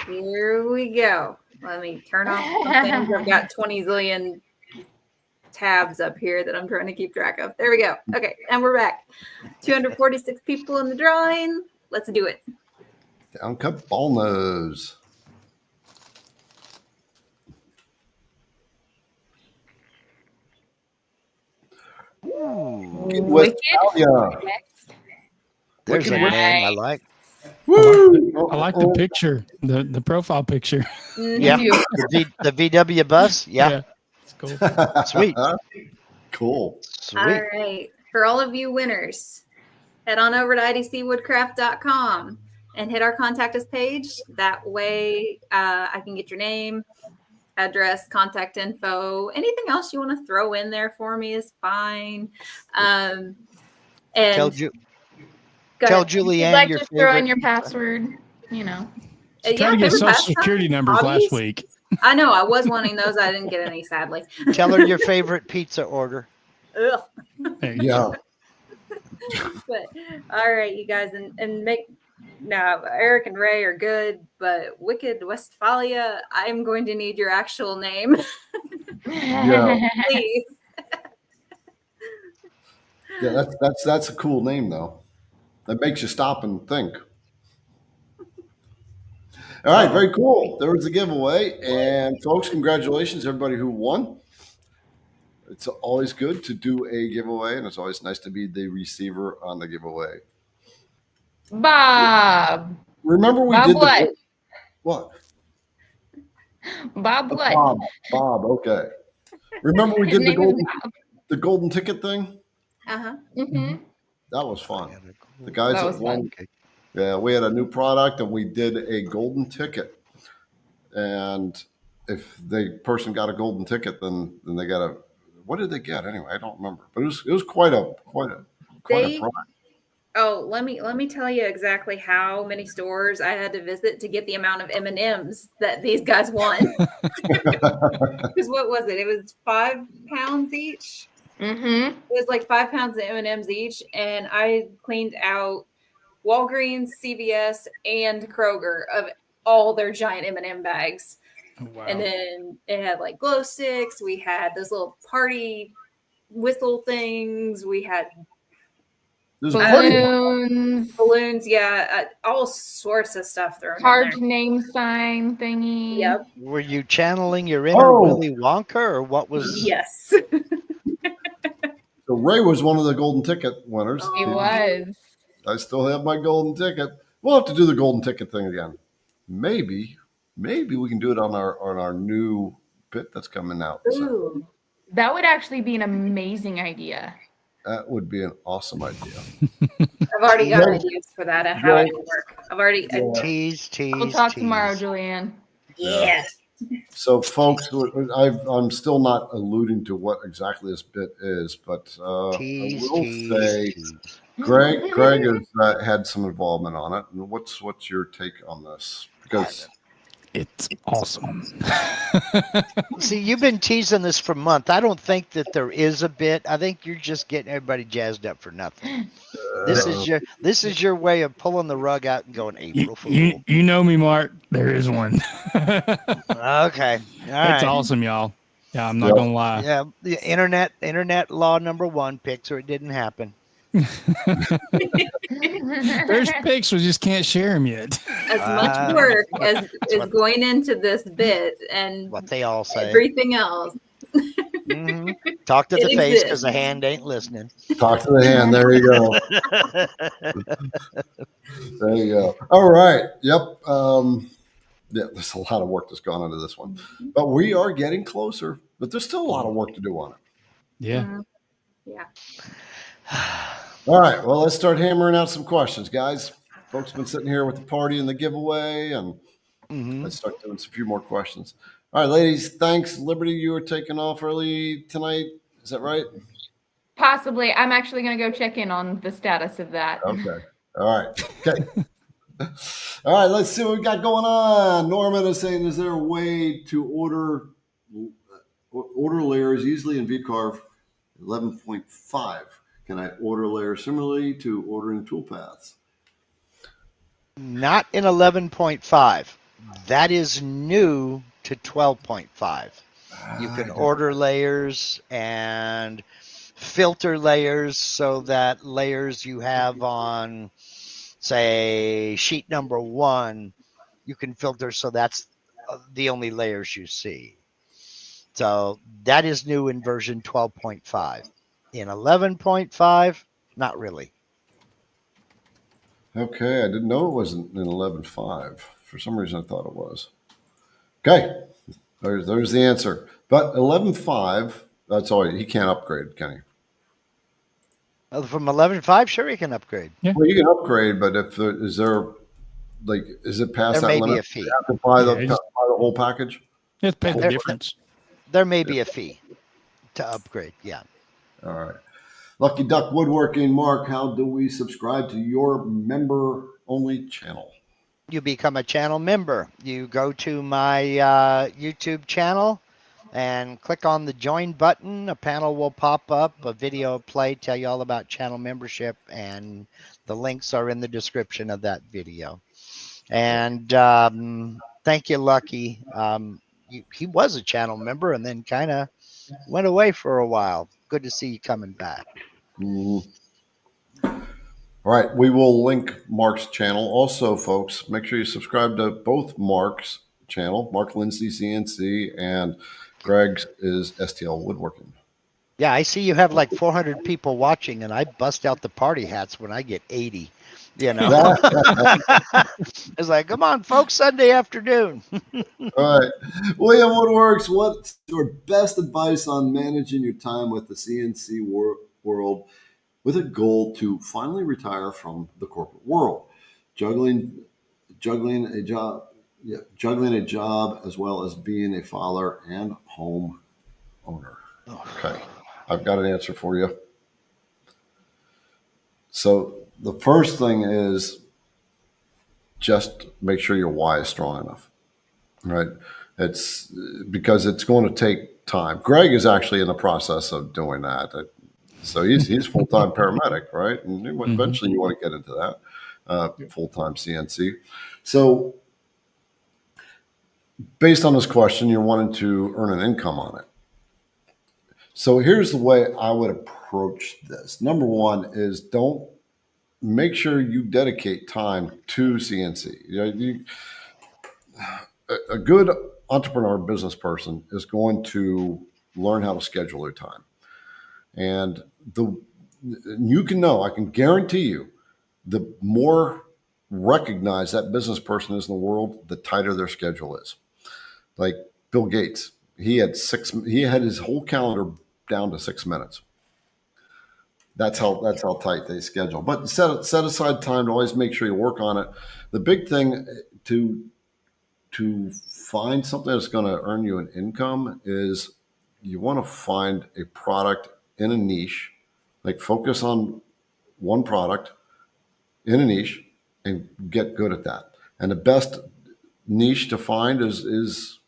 Here we go. Let me turn off some things. I've got 20 zillion tabs up here that I'm trying to keep track of. There we go. Okay, and we're back. 246 people in the drawing. Let's do it. Down cut ball nose. Ooh, Westphalia. Next. there's a Wicked name I Nice. like. Woo! I like the picture, the profile picture. Yeah, You. the VW bus. Yeah, It's cool. Sweet. Cool. Sweet. All right. For all of you winners, head on over to idcwoodcraft.com and hit our contact us page. That way I can get your name, address, contact info. Anything else you want to throw in there for me is fine. And Tell go tell ahead. If you'd Julianne like your to throw in favorite. your password, you know. Trying to get favorite social pastime, security numbers hobbies? last week. I know I was wanting those. I didn't get any, sadly. Tell her your favorite pizza order. Ugh. There you go. Yeah. But all right, you guys, and make now Eric and Ray are good, but Wicked Westphalia, I'm going to need your actual name, Yeah. please. Yeah, that's a cool name though. That makes you stop and think. All right, very cool. There was a giveaway, and folks, congratulations everybody who won. It's always good to do a giveaway, and it's always nice to be the receiver on the giveaway. Bob. Remember we Bob did what? the what? Bob what? Bob. Okay. Remember we His did name is Bob. the golden ticket thing? Uh-huh. Mm-hmm. That was fun. The guys That that was won. fun. Yeah, we had a new product and we did a golden ticket. And if the person got a golden ticket, then they got a. What did they get anyway? I don't remember, but it was quite a They- prize. Oh, let me tell you exactly how many stores I had to visit to get the amount of M&Ms that these guys won. Because what was it? It was 5 pounds each. Mm-hmm. It was like 5 pounds of M&Ms each, and I cleaned out Walgreens, CVS, and Kroger of all their giant M&M bags. Oh, wow. And then it had like glow sticks. We had those little party whistle things. We had There's a party. balloons. Yeah, all sorts of stuff thrown Hard in name sign thingy. there. Yep. Were you channeling your inner Oh. Willy Wonka, or what was? Yes. So Ray was one of the golden ticket winners. He was. I still have my golden ticket. We'll have to do the golden ticket thing again. Maybe we can do it on our new bit that's coming out. So Ooh. That would actually be an amazing idea. that would be an awesome idea. I've already got Right. ideas for that and how it will work. I've already. Tease. We'll talk tomorrow, Julianne. Yes. So, folks, I'm still not alluding to what exactly this bit is, but I will say Greg has had some involvement on it. And what's your take on this? Because It's awesome. See, you've been teasing this for months. I don't think that there is a bit. I think you're just getting everybody jazzed up for nothing. This is your way of pulling the rug out and going April Fool. You know me, Mark. There is one. Okay. It's All right. awesome, y'all. Yeah, I'm not gonna lie. Yeah, the internet law number 1, picture it didn't happen. There's pics, we just can't share them yet. As much work as is going into this bit and What they all say. everything else. Mhm. Talk to the It face because exists. the hand ain't listening. Talk to the hand. There you go. There you go. All right. Yep. Yeah, there's a lot of work that's gone into this one, but we are getting closer. But there's still a lot of work to do on it. Yeah. Mhm. Yeah. All right. Well, let's start hammering out some questions, guys. Folks been sitting here with the party and the giveaway, and Mhm. let's start doing a few more questions. All right, ladies. Thanks, Liberty. You were taking off early tonight. Is that right? Possibly. I'm actually going to go check in on the status of that. Okay. All right. Okay. All right. Let's see what we got going on. Norman is saying, is there a way to order layers easily in VCarve 11.5? Can I order layers similarly to ordering toolpaths? Not in 11.5. That is new to 12.5. You can order layers and filter layers so that layers you have on, say, sheet number 1, you can filter so that's the only layers you see. So that is new in version 12.5. In 11.5, not really. Okay, I didn't know it wasn't in 11.5. For some reason, I thought it was. Okay, there's the answer. But 11.5, that's all. He can't upgrade, can he? From 11.5, sure you can upgrade. Well, you can upgrade, but is it past There that may limit? be a fee. You have to buy Yeah, buy the whole package? It's pay the There- difference. There may be a fee to upgrade. Yeah. All right. Lucky Duck Woodworking, Mark, how do we subscribe to your member-only channel? You become a channel member. You go to my YouTube channel and click on the join button. A panel will pop up, a video will play, tell you all about channel membership, and the links are in the description of that video. And thank you, Lucky. He was a channel member and then kind of went away for a while. Good to see you coming back. All right, we will link Mark's channel. Also, folks, make sure you subscribe to both Mark's channel, Mark Lindsay CNC, and Greg's is STL Woodworking. Yeah, I see you have like 400 people watching, and I bust out the party hats when I get 80. You know, it's like, come on, folks, Sunday afternoon. All right, William Woodworks, what's your best advice on managing your time with the CNC world with a goal to finally retire from the corporate world, juggling a job as well as being a father and home owner? Okay, I've got an answer for you. So the first thing is just make sure your why is strong enough, right? It's because it's going to take time. Greg is actually in the process of doing that. So he's full-time paramedic, right? And eventually you want to get into that full-time CNC. So based on this question, you're wanting to earn an income on it. So here's the way I would approach this. Number one is don't make sure you dedicate time to CNC. A good entrepreneur business person is going to learn how to schedule their time. And you can know, I can guarantee you, the more recognized that business person is in the world, the tighter their schedule is. Like Bill Gates, he had his whole calendar down to 6 minutes. That's how tight they schedule. But set aside time to always make sure you work on it. The big thing to find something that's going to earn you an income is you want to find a product in a niche, like focus on one product in a niche and get good at that. And the niche to find is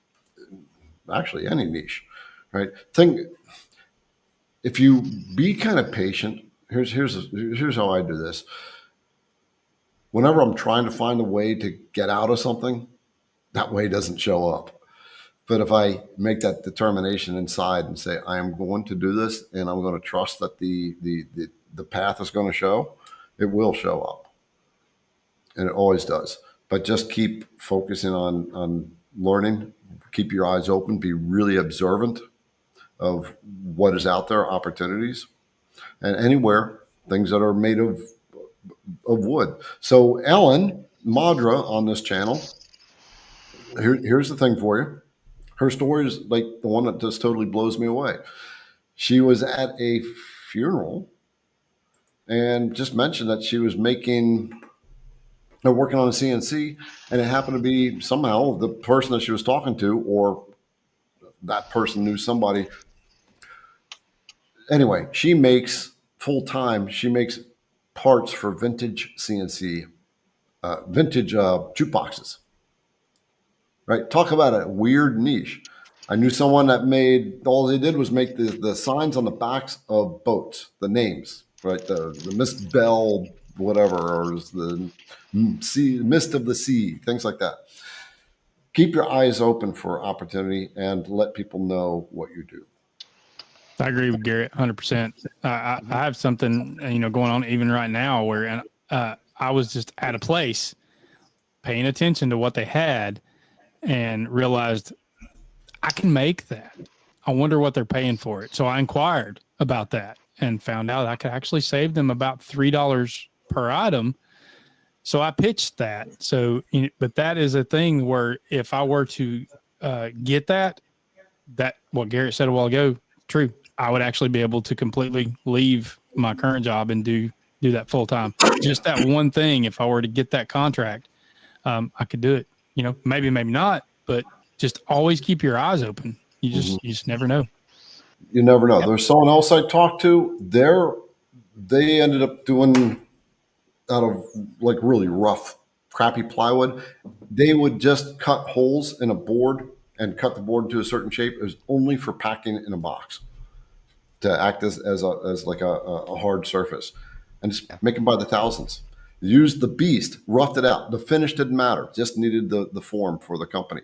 actually any niche, right? If you be kind of patient, here's how I do this. Whenever I'm trying to find a way to get out of something, that way doesn't show up. But if I make that determination inside and say, I am going to do this and I'm going to trust that the path is going to show, it will show up. And it always does. But just keep focusing on learning, keep your eyes open, be really observant of what is out there, opportunities, and anywhere, things that are made of wood. So Ellen Madra on this channel, here's the thing for you. Her story is like the one that just totally blows me away. She was at a funeral and just mentioned that she was working on a CNC, and it happened to be somehow the person that she was talking to, or that person knew somebody. Anyway, she makes full time. She makes parts for vintage CNC, vintage jukeboxes. Right? Talk about a weird niche. I knew someone that all they did was make the signs on the backs of boats, the names, right? The Miss Bell, whatever, or the sea, Mist of the Sea, things like that. Keep your eyes open for opportunity and let people know what you do. I agree with Garrett 100%. I have something, going on even right now where I was just at a place paying attention to what they had and realized I can make that. I wonder what they're paying for it. So I inquired about that and found out I could actually save them about $3 per item. So I pitched that. So, but that is a thing where if I were to get that what Garrett said a while ago, true. I would actually be able to completely leave my current job and do that full time. Just that one thing. If I were to get that contract, I could do it. Maybe not, but just always keep your eyes open. You just never know. You never know. Yep. There's someone else I talked to. They ended up doing out of like really rough, crappy plywood. They would just cut holes in a board and cut the board to a certain shape. It was only for packing in a box to act as like a hard surface, and just make them by the thousands. Used the beast, roughed it out. The finish didn't matter; just needed the form for the company.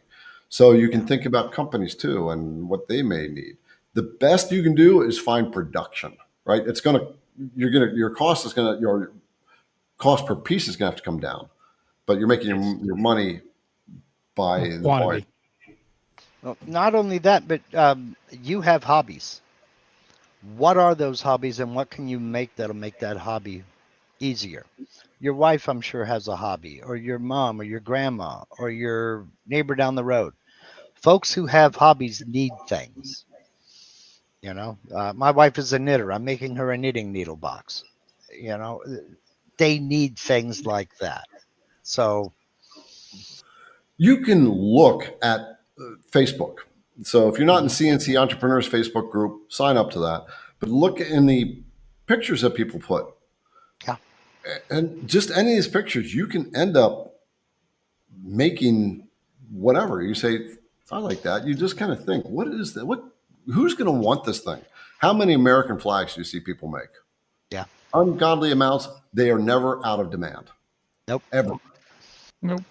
So you can think about companies too and what they may need. The best you can do is find production. Right? Your cost per piece is gonna have to come down, but you're making your money by the part. Well, not only that, but you have hobbies. What are those hobbies, and what can you make that'll make that hobby easier? Your wife, I'm sure, has a hobby, or your mom, or your grandma, or your neighbor down the road. Folks who have hobbies need things. My wife is a knitter. I'm making her a knitting needle box. They need things like that. So you can look at Facebook. So if you're not in CNC Entrepreneurs Facebook group, sign up to that. But look in the pictures that people put. Yeah. And just any of these pictures, you can end up making whatever. You say, I like that. You just kind of think, what is that? Who's going to want this thing? How many American flags do you see people make? Yeah. Ungodly amounts. They are never out of demand. Nope. Ever. Nope.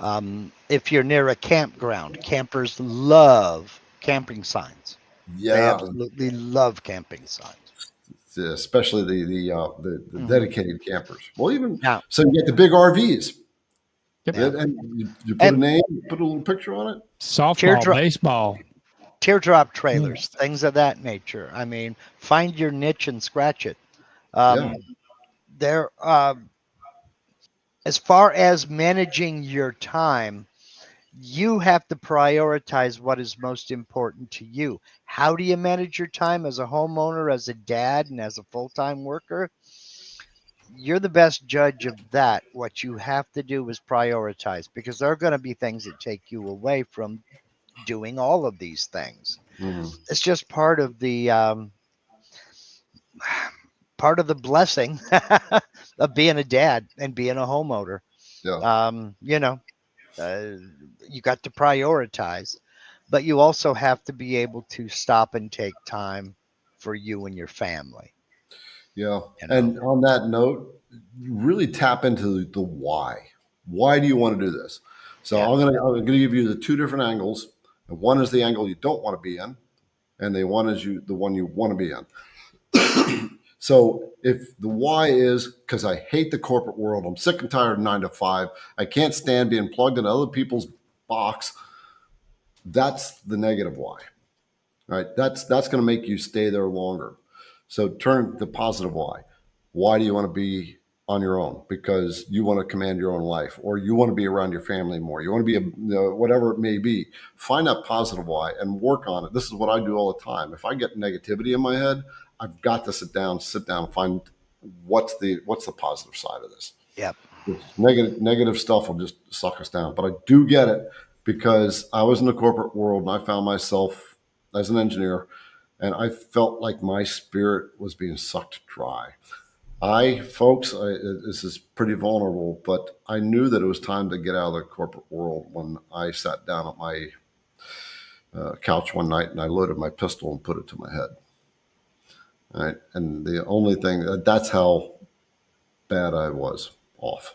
If you're near a campground, campers love camping signs. Yeah. They absolutely love camping signs. Especially the dedicated campers. Well, even so, you get the big RVs. Yep. And you put a name, put a little picture on it. Softball, baseball, teardrop trailers, things of that nature. I mean, find your niche and scratch it. There, as far as managing your time, you have to prioritize what is most important to you. How do you manage your time as a homeowner, as a dad, and as a full-time worker? You're the best judge of that. What you have to do is prioritize, because there are going to be things that take you away from doing all of these things. Mm-hmm. It's just part of the blessing of being a dad and being a homeowner. Yeah. You got to prioritize, but you also have to be able to stop and take time for you and your family. Yeah. You know? And on that note, really tap into the why. Why do you want to do this? So Yeah. I'm gonna give you the two different angles. And one is the angle you don't want to be in, and the one is the one you want to be in. So if the why is because I hate the corporate world, I'm sick and tired of 9 to 5, I can't stand being plugged into other people's box. That's the negative why. Right? That's going to make you stay there longer. So turn the positive why. Why do you want to be on your own? Because you want to command your own life, or you want to be around your family more. You want to be whatever it may be. Find that positive why and work on it. This is what I do all the time. If I get negativity in my head, I've got to sit down, and find what's the positive side of this. Yep. Negative stuff will just suck us down. But I do get it because I was in the corporate world and I found myself as an engineer, and I felt like my spirit was being sucked dry. This is pretty vulnerable, but I knew that it was time to get out of the corporate world when I sat down at my couch one night and I loaded my pistol and put it to my head. All right. And the only thing, that's how bad I was off.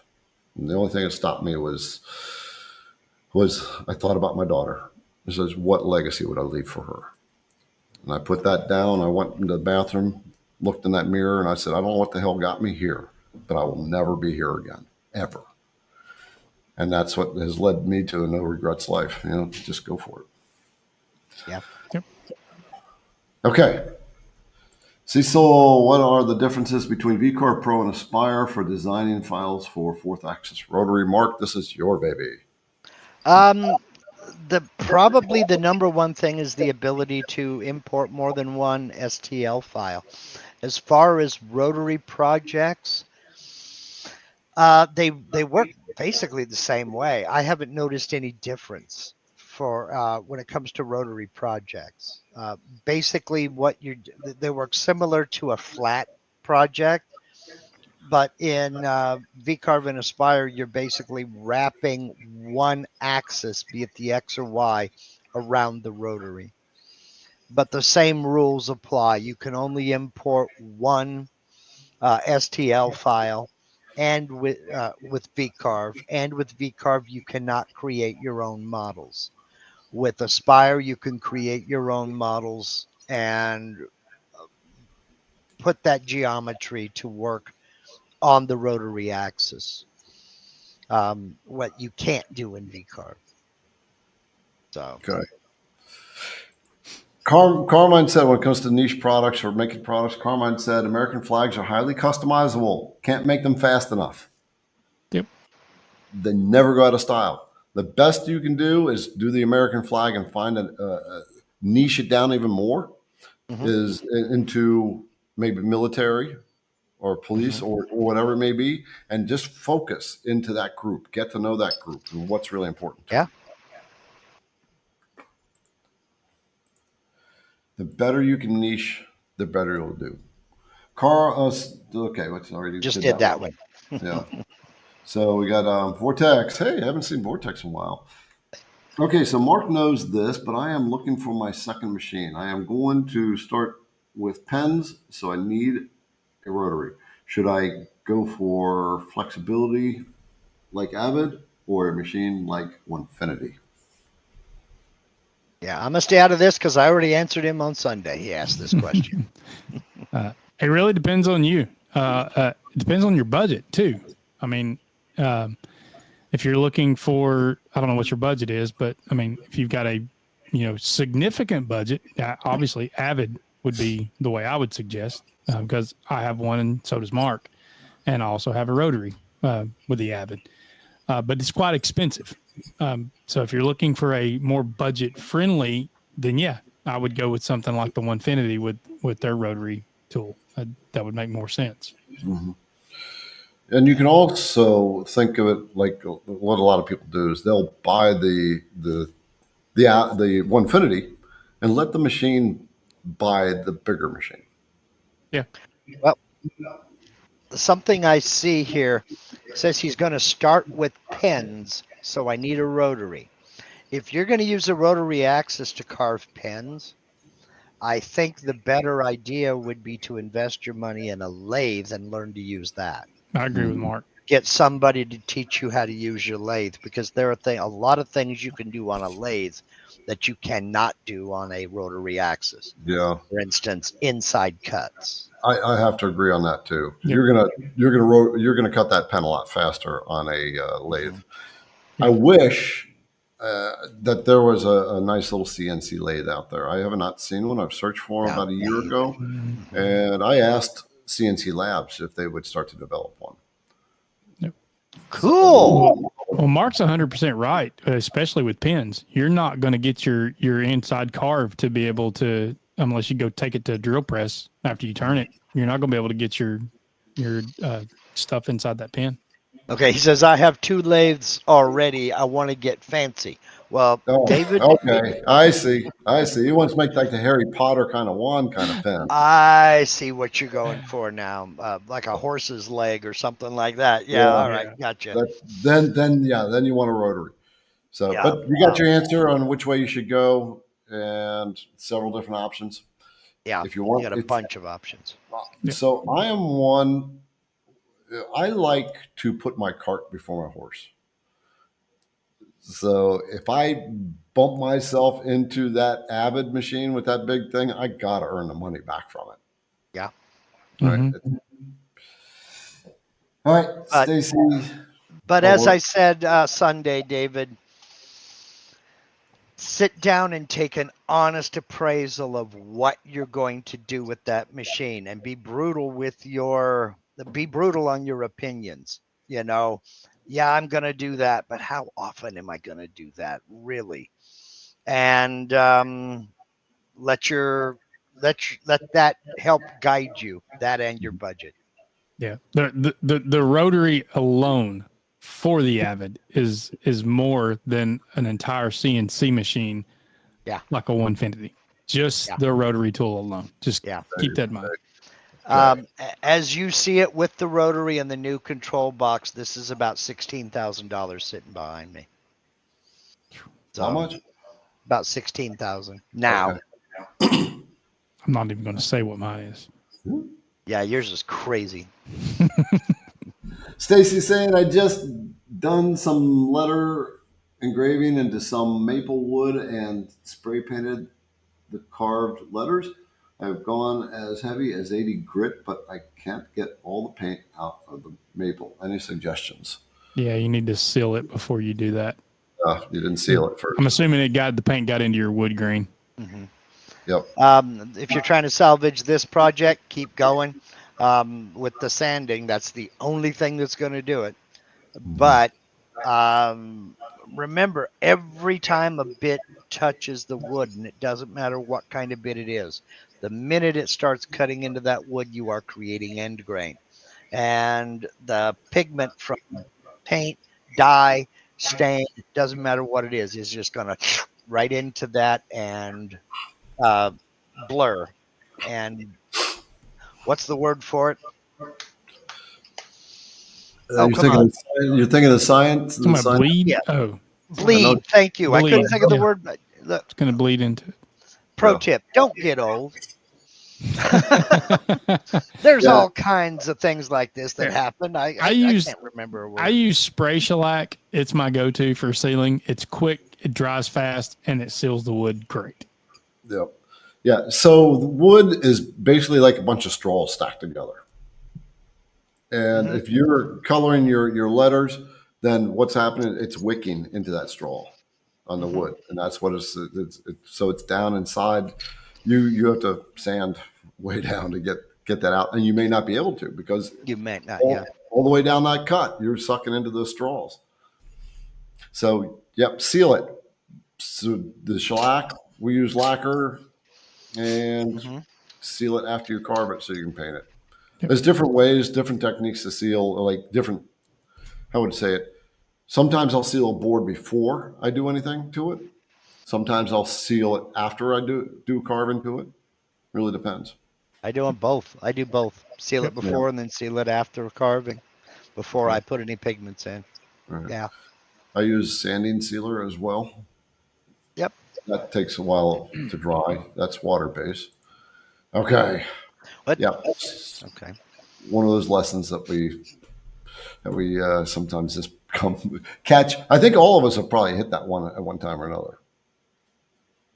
And the only thing that stopped me was I thought about my daughter. It says, what legacy would I leave for her? And I put that down. I went into the bathroom, looked in that mirror, and I said, I don't know what the hell got me here, but I will never be here again, ever. And that's what has led me to a no regrets life. Just go for it. Yeah. Yep. Okay. Cecil, what are the differences between VCarve Pro and Aspire for designing files for fourth axis rotary? Mark, this is your baby. Probably the number one thing is the ability to import more than one STL file. As far as rotary projects, they work basically the same way. I haven't noticed any difference for when it comes to rotary projects. Basically, they work similar to a flat project, but in VCarve and Aspire, you're basically wrapping one axis, be it the X or Y, around the rotary. But the same rules apply. You can only import one STL file, and with VCarve. And with VCarve, you cannot create your own models. With Aspire, you can create your own models and put that geometry to work on the rotary axis, what you can't do in VCarve. So, okay. Carmine said when it comes to niche products or making products, Carmine said American flags are highly customizable. Can't make them fast enough. Yep. They never go out of style. The best you can do is do the American flag and find niche it down even more is into maybe military or police or whatever it may be, and just focus into that group. Get to know that group and what's really important. Yeah. The better you can niche, the better you'll do. Okay, what's already just did that one. Yeah. So we got Vortex. Hey, I haven't seen Vortex in a while. Okay, so Mark knows this, but I am looking for my second machine. I am going to start with pens, so I need a rotary. Should I go for flexibility like Avid or a machine like Onefinity? Yeah, I'm gonna stay out of this because I already answered him on Sunday. He asked this question. It really depends on you. It depends on your budget too. I mean, if you're looking for, I don't know what your budget is, but I mean, if you've got a, significant budget, obviously Avid would be the way I would suggest, because I have one and so does Mark, and I also have a rotary with the Avid, but it's quite expensive. So if you're looking for a more budget friendly, then yeah, I would go with something like the Onefinity with their rotary tool. That would make more sense. Mm-hmm. And you can also think of it like what a lot of people do is they'll buy the Onefinity and let the machine buy the bigger machine. Yeah. Well, something I see here says he's going to start with pens so I need a rotary. If you're going to use a rotary axis to carve pens, I think the better idea would be to invest your money in a lathe and learn to use that. I agree with Mark. Get somebody to teach you how to use your lathe, because there are a lot of things you can do on a lathe that you cannot do on a rotary axis. Yeah. For instance, inside cuts. I have to agree on that too. Yep. You're gonna cut that pen a lot faster on a lathe. I wish that there was a nice little CNC lathe out there. I have not seen one. I've searched for them about a year ago, and I asked CNC Labs if they would start to develop one. Cool. Well, Mark's 100% right, especially with pens. You're not going to get your inside carve to be able to, unless you go take it to a drill press after you turn it. You're not going to be able to get your stuff inside that pen. Okay, he says, I have 2 lathes already. I want to get fancy. Well, David. Okay, I see. He wants to make like the Harry Potter kind of wand kind of pen. I see what you're going for now, like a horse's leg or something like that. Yeah, all right, gotcha. Then you want a rotary. So, Yeah. but you got your answer on which way you should go, and several different options. Yeah, if you want, you got a bunch of options. So I am one. I like to put my cart before my horse. So if I bump myself into that Avid machine with that big thing, I gotta earn the money back from it. Yeah. All right. All right, Stacy. But as I said Sunday, David, sit down and take an honest appraisal of what you're going to do with that machine, and be brutal on your opinions. You know, yeah, I'm going to do that, but how often am I going to do that, really? And let that help guide you, that and your budget. Yeah, the rotary alone for the Avid is more than an entire CNC machine. Yeah, like a 150. Just the rotary tool alone. Just keep that in mind. As you see it with the rotary and the new control box, this is about $16,000 sitting behind me. So, how much? About 16,000 now. Okay. I'm not even going to say what mine is. Yeah, yours is crazy. Stacy's saying, I just done some letter engraving into some maple wood and spray painted the carved letters. I've gone as heavy as 80 grit, but I can't get all the paint out of the maple. Any suggestions? Yeah, you need to seal it before you do that. You didn't seal it first. I'm assuming the paint got into your wood grain. Mm-hmm. Yep. If you're trying to salvage this project, keep going. With the sanding, that's the only thing that's going to do it. But remember, every time a bit touches the wood, and it doesn't matter what kind of bit it is, the minute it starts cutting into that wood, you are creating end grain. And the pigment from paint, dye, stain, it doesn't matter what it is just going to right into that and blur. And what's the word for it? You're thinking of science? Bleed? Yeah. Oh. Bleed. Thank you. Bleed. I couldn't think of the word. But look, it's going to bleed into it. Pro tip, don't get old. There's all kinds of things like this that happen. I can't remember a word. I use spray shellac. It's my go-to for sealing. It's quick, it dries fast, and it seals the wood great. Yep. Yeah. So the wood is basically like a bunch of straws stacked together. And if you're coloring your letters, then what's happening? It's wicking into that straw on the wood, and that's what it's so it's down inside. You have to sand way down to get that out, and you may not be able to because you may not. All the way down that cut, you're sucking into those straws. So seal it. So the shellac, we use lacquer, and seal it after you carve it so you can paint it. There's different ways, different techniques to seal, like different, how would I say it? Sometimes I'll seal a board before I do anything to it. Sometimes I'll seal it after I do carving to it. Really depends. I do them both. I do both. Seal it before and then seal it after carving before I put any pigments in. Right. Yeah. I use sanding sealer as well. Yep. That takes a while to dry. That's water based. Okay. What? Yeah. Okay. One of those lessons that we sometimes just catch. I think all of us have probably hit that one at one time or another.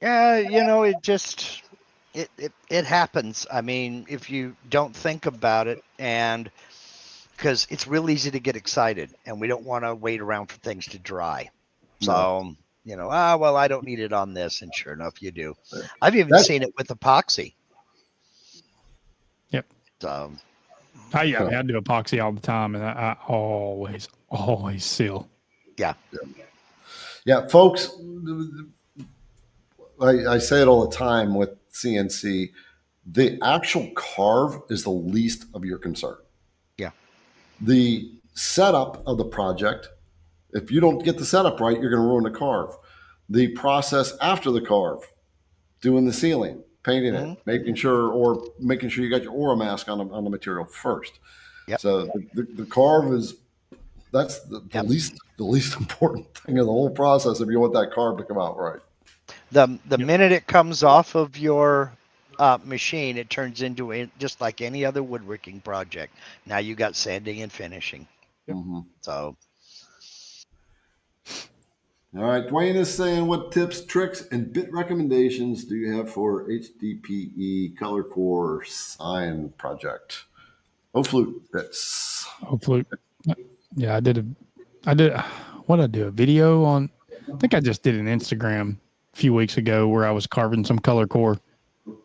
Yeah, it happens. I mean, if you don't think about it, and because it's real easy to get excited, and we don't want to wait around for things to dry. So, well, I don't need it on this, and sure enough, you do. I've even seen it with epoxy. Yep. So, I do epoxy all the time, and I always seal. Yeah. Yeah, folks. I say it all the time with CNC. The actual carve is the least of your concern. Yeah. The setup of the project, if you don't get the setup right, you're going to ruin the carve. The process after the carve, doing the sealing, painting it, making sure you got your aura mask on the material first. Yep. So the carve that's the least important thing in the whole process if you want that carve to come out right. The minute it comes off of your machine, it turns into just like any other woodworking project. Now you got sanding and finishing. Mm-hmm. So. All right, Dwayne is saying, what tips, tricks, and bit recommendations do you have for HDPE color core sign project? Oh, flute bits. Oh, flute. Yeah, I did. What did I do? A video on? I think I just did an Instagram a few weeks ago where I was carving some color core,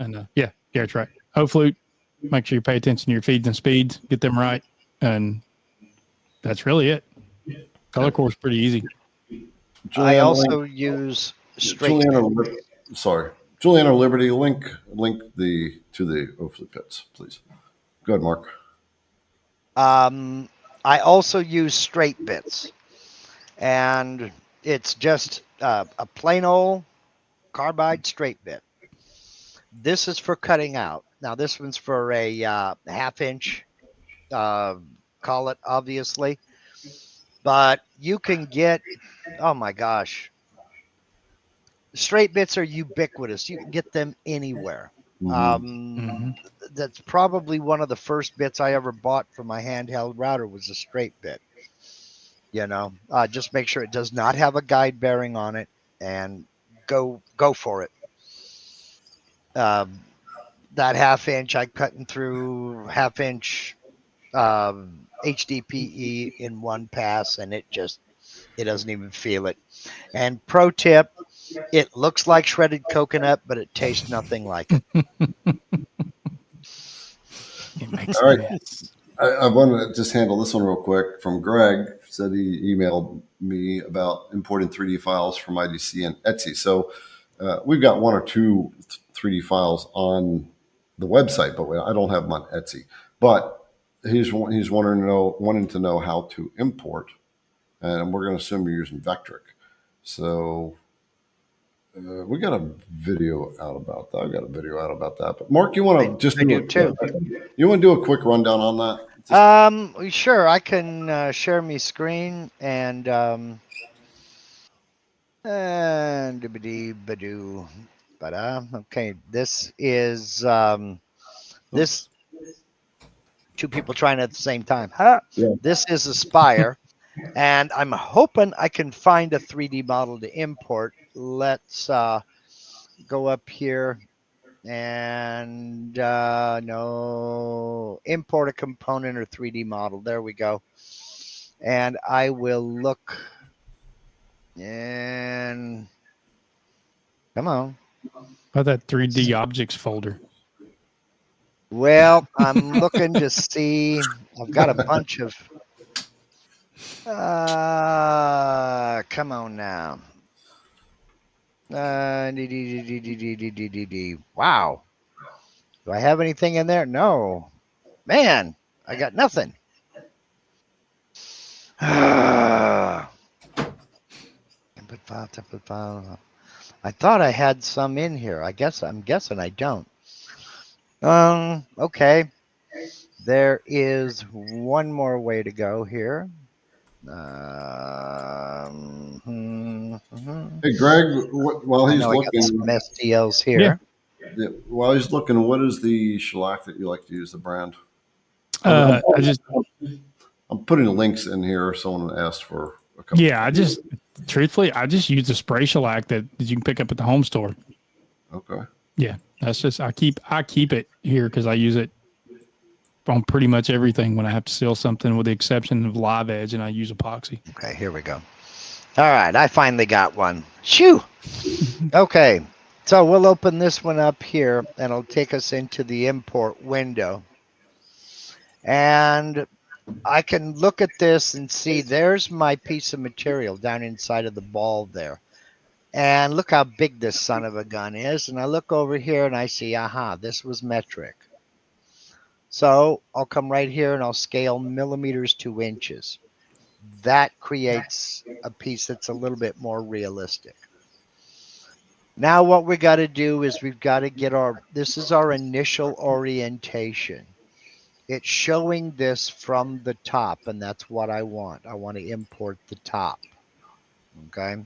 and yeah, Garrett's right. Oh, flute. Make sure you pay attention to your feeds and speeds, get them right, and that's really it. Color core is pretty easy. Juliana, I also use straight. Juliana Liberty, link to the Oafley pits, please. Go ahead, Mark. I also use straight bits, and it's just a plain old carbide straight bit. This is for cutting out. Now this one's for a half-inch collet, obviously, but you can get. Oh my gosh. Straight bits are ubiquitous. You can get them anywhere. That's probably one of the first bits I ever bought for my handheld router was a straight bit. Just make sure it does not have a guide bearing on it, and go for it. That half-inch, I cutting through half-inch HDPE in one pass, and it doesn't even feel it. And pro tip, it looks like shredded coconut, but it tastes nothing like it. It makes All right. sense. I want to just handle this one real quick. From Greg, said he emailed me about importing 3D files from IDC and Etsy. So we've got one or two 3D files on the website, but I don't have them on Etsy. But he's wanting to know how to import, and we're going to assume you're using Vectric. So we got a video out about that. I've got a video out about that. But Mark, you want to just do a quick rundown on that? Sure. I can share my screen and okay. This is this two people trying at the same time. Yeah. This is a spire, and I'm hoping I can find a 3D model to import. Let's go up here and no, import a component or 3D model. There we go. And I will look, and come on. About that 3D objects folder. Well, I'm looking to see. I've got a bunch of. Come on now. Wow. Do I have anything in there? No. Man, I got nothing. Template file. I thought I had some in here. I'm guessing I don't. Okay. There is one more way to go here. Hey, Greg, while I he's know I got some looking, STLs here. while he's looking, what is the shellac that you like to use? The brand? I just, I'm putting the links in here. Someone asked for a couple. yeah, truthfully, I just use the spray shellac that you can pick up at the home store. Okay. Yeah, that's just, I keep it here because I use it on pretty much everything when I have to seal something, with the exception of live edge, and I use epoxy. Okay, here we go. All right, I finally got one. Shoo! Okay, so we'll open this one up here, and it'll take us into the import window. And I can look at this and see there's my piece of material down inside of the ball there. And look how big this son of a gun is. And I look over here and I see, aha, this was metric. So I'll come right here and I'll scale millimeters to inches. That creates a piece that's a little bit more realistic. Now what we got to do is we've got to get this is our initial orientation. It's showing this from the top, and that's what I want. I want to import the top. Okay.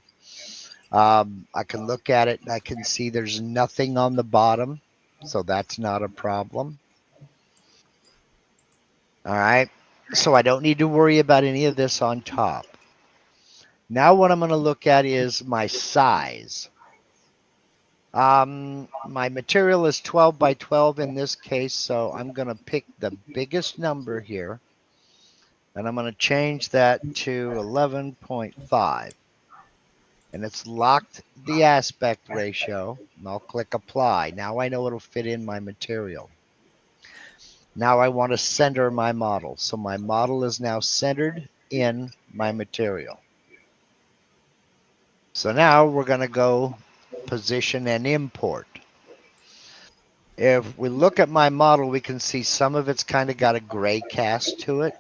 I can look at it and I can see there's nothing on the bottom, so that's not a problem. All right. So I don't need to worry about any of this on top. Now what I'm going to look at is my size. My material is 12 by 12 in this case, so I'm going to pick the biggest number here, and I'm going to change that to 11.5. And it's locked the aspect ratio, and I'll click apply. Now I know it'll fit in my material. Now I want to center my model. So my model is now centered in my material. So now we're going to go position and import. If we look at my model, we can see some of it's kind of got a gray cast to it.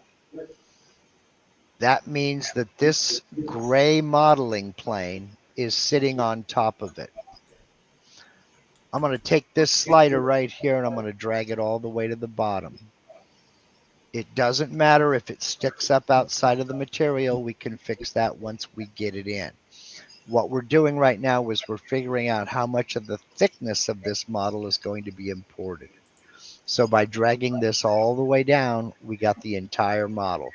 That means that this gray modeling plane is sitting on top of it. I'm going to take this slider right here and I'm going to drag it all the way to the bottom. It doesn't matter if it sticks up outside of the material. We can fix that once we get it in. What we're doing right now is we're figuring out how much of the thickness of this model is going to be imported. So by dragging this all the way down, we got the entire model.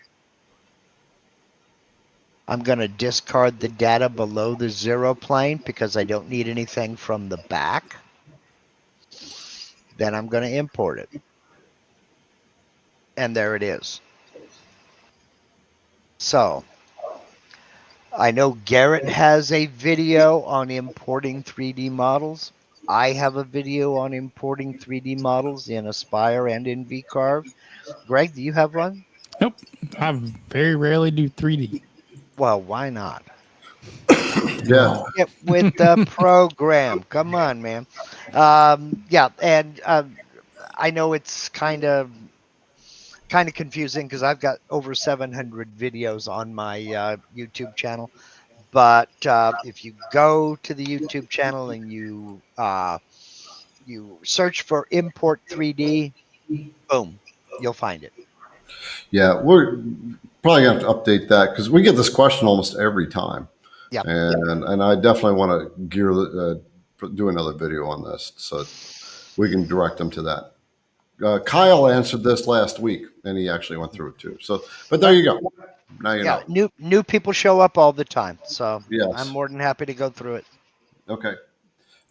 I'm going to discard the data below the 0 plane because I don't need anything from the back. Then I'm going to import it. And there it is. So I know Garrett has a video on importing 3D models. I have a video on importing 3D models in Aspire and in VCarve. Greg, do you have one? Nope. I very rarely do 3D. Well, why not? Yeah. Get with the program. Come on, man. Yeah, and I know it's kind of confusing because I've got over 700 videos on my YouTube channel. But if you go to the YouTube channel and you search for import 3D, boom, you'll find it. Yeah, we're probably going to have to update that because we get this question almost every time. Yeah. And I definitely want to do another video on this so we can direct them to that. Kyle answered this last week, and he actually went through it too. So, but there you go. Now you know. New people show up all the time, so yes. I'm more than happy to go through it. Okay.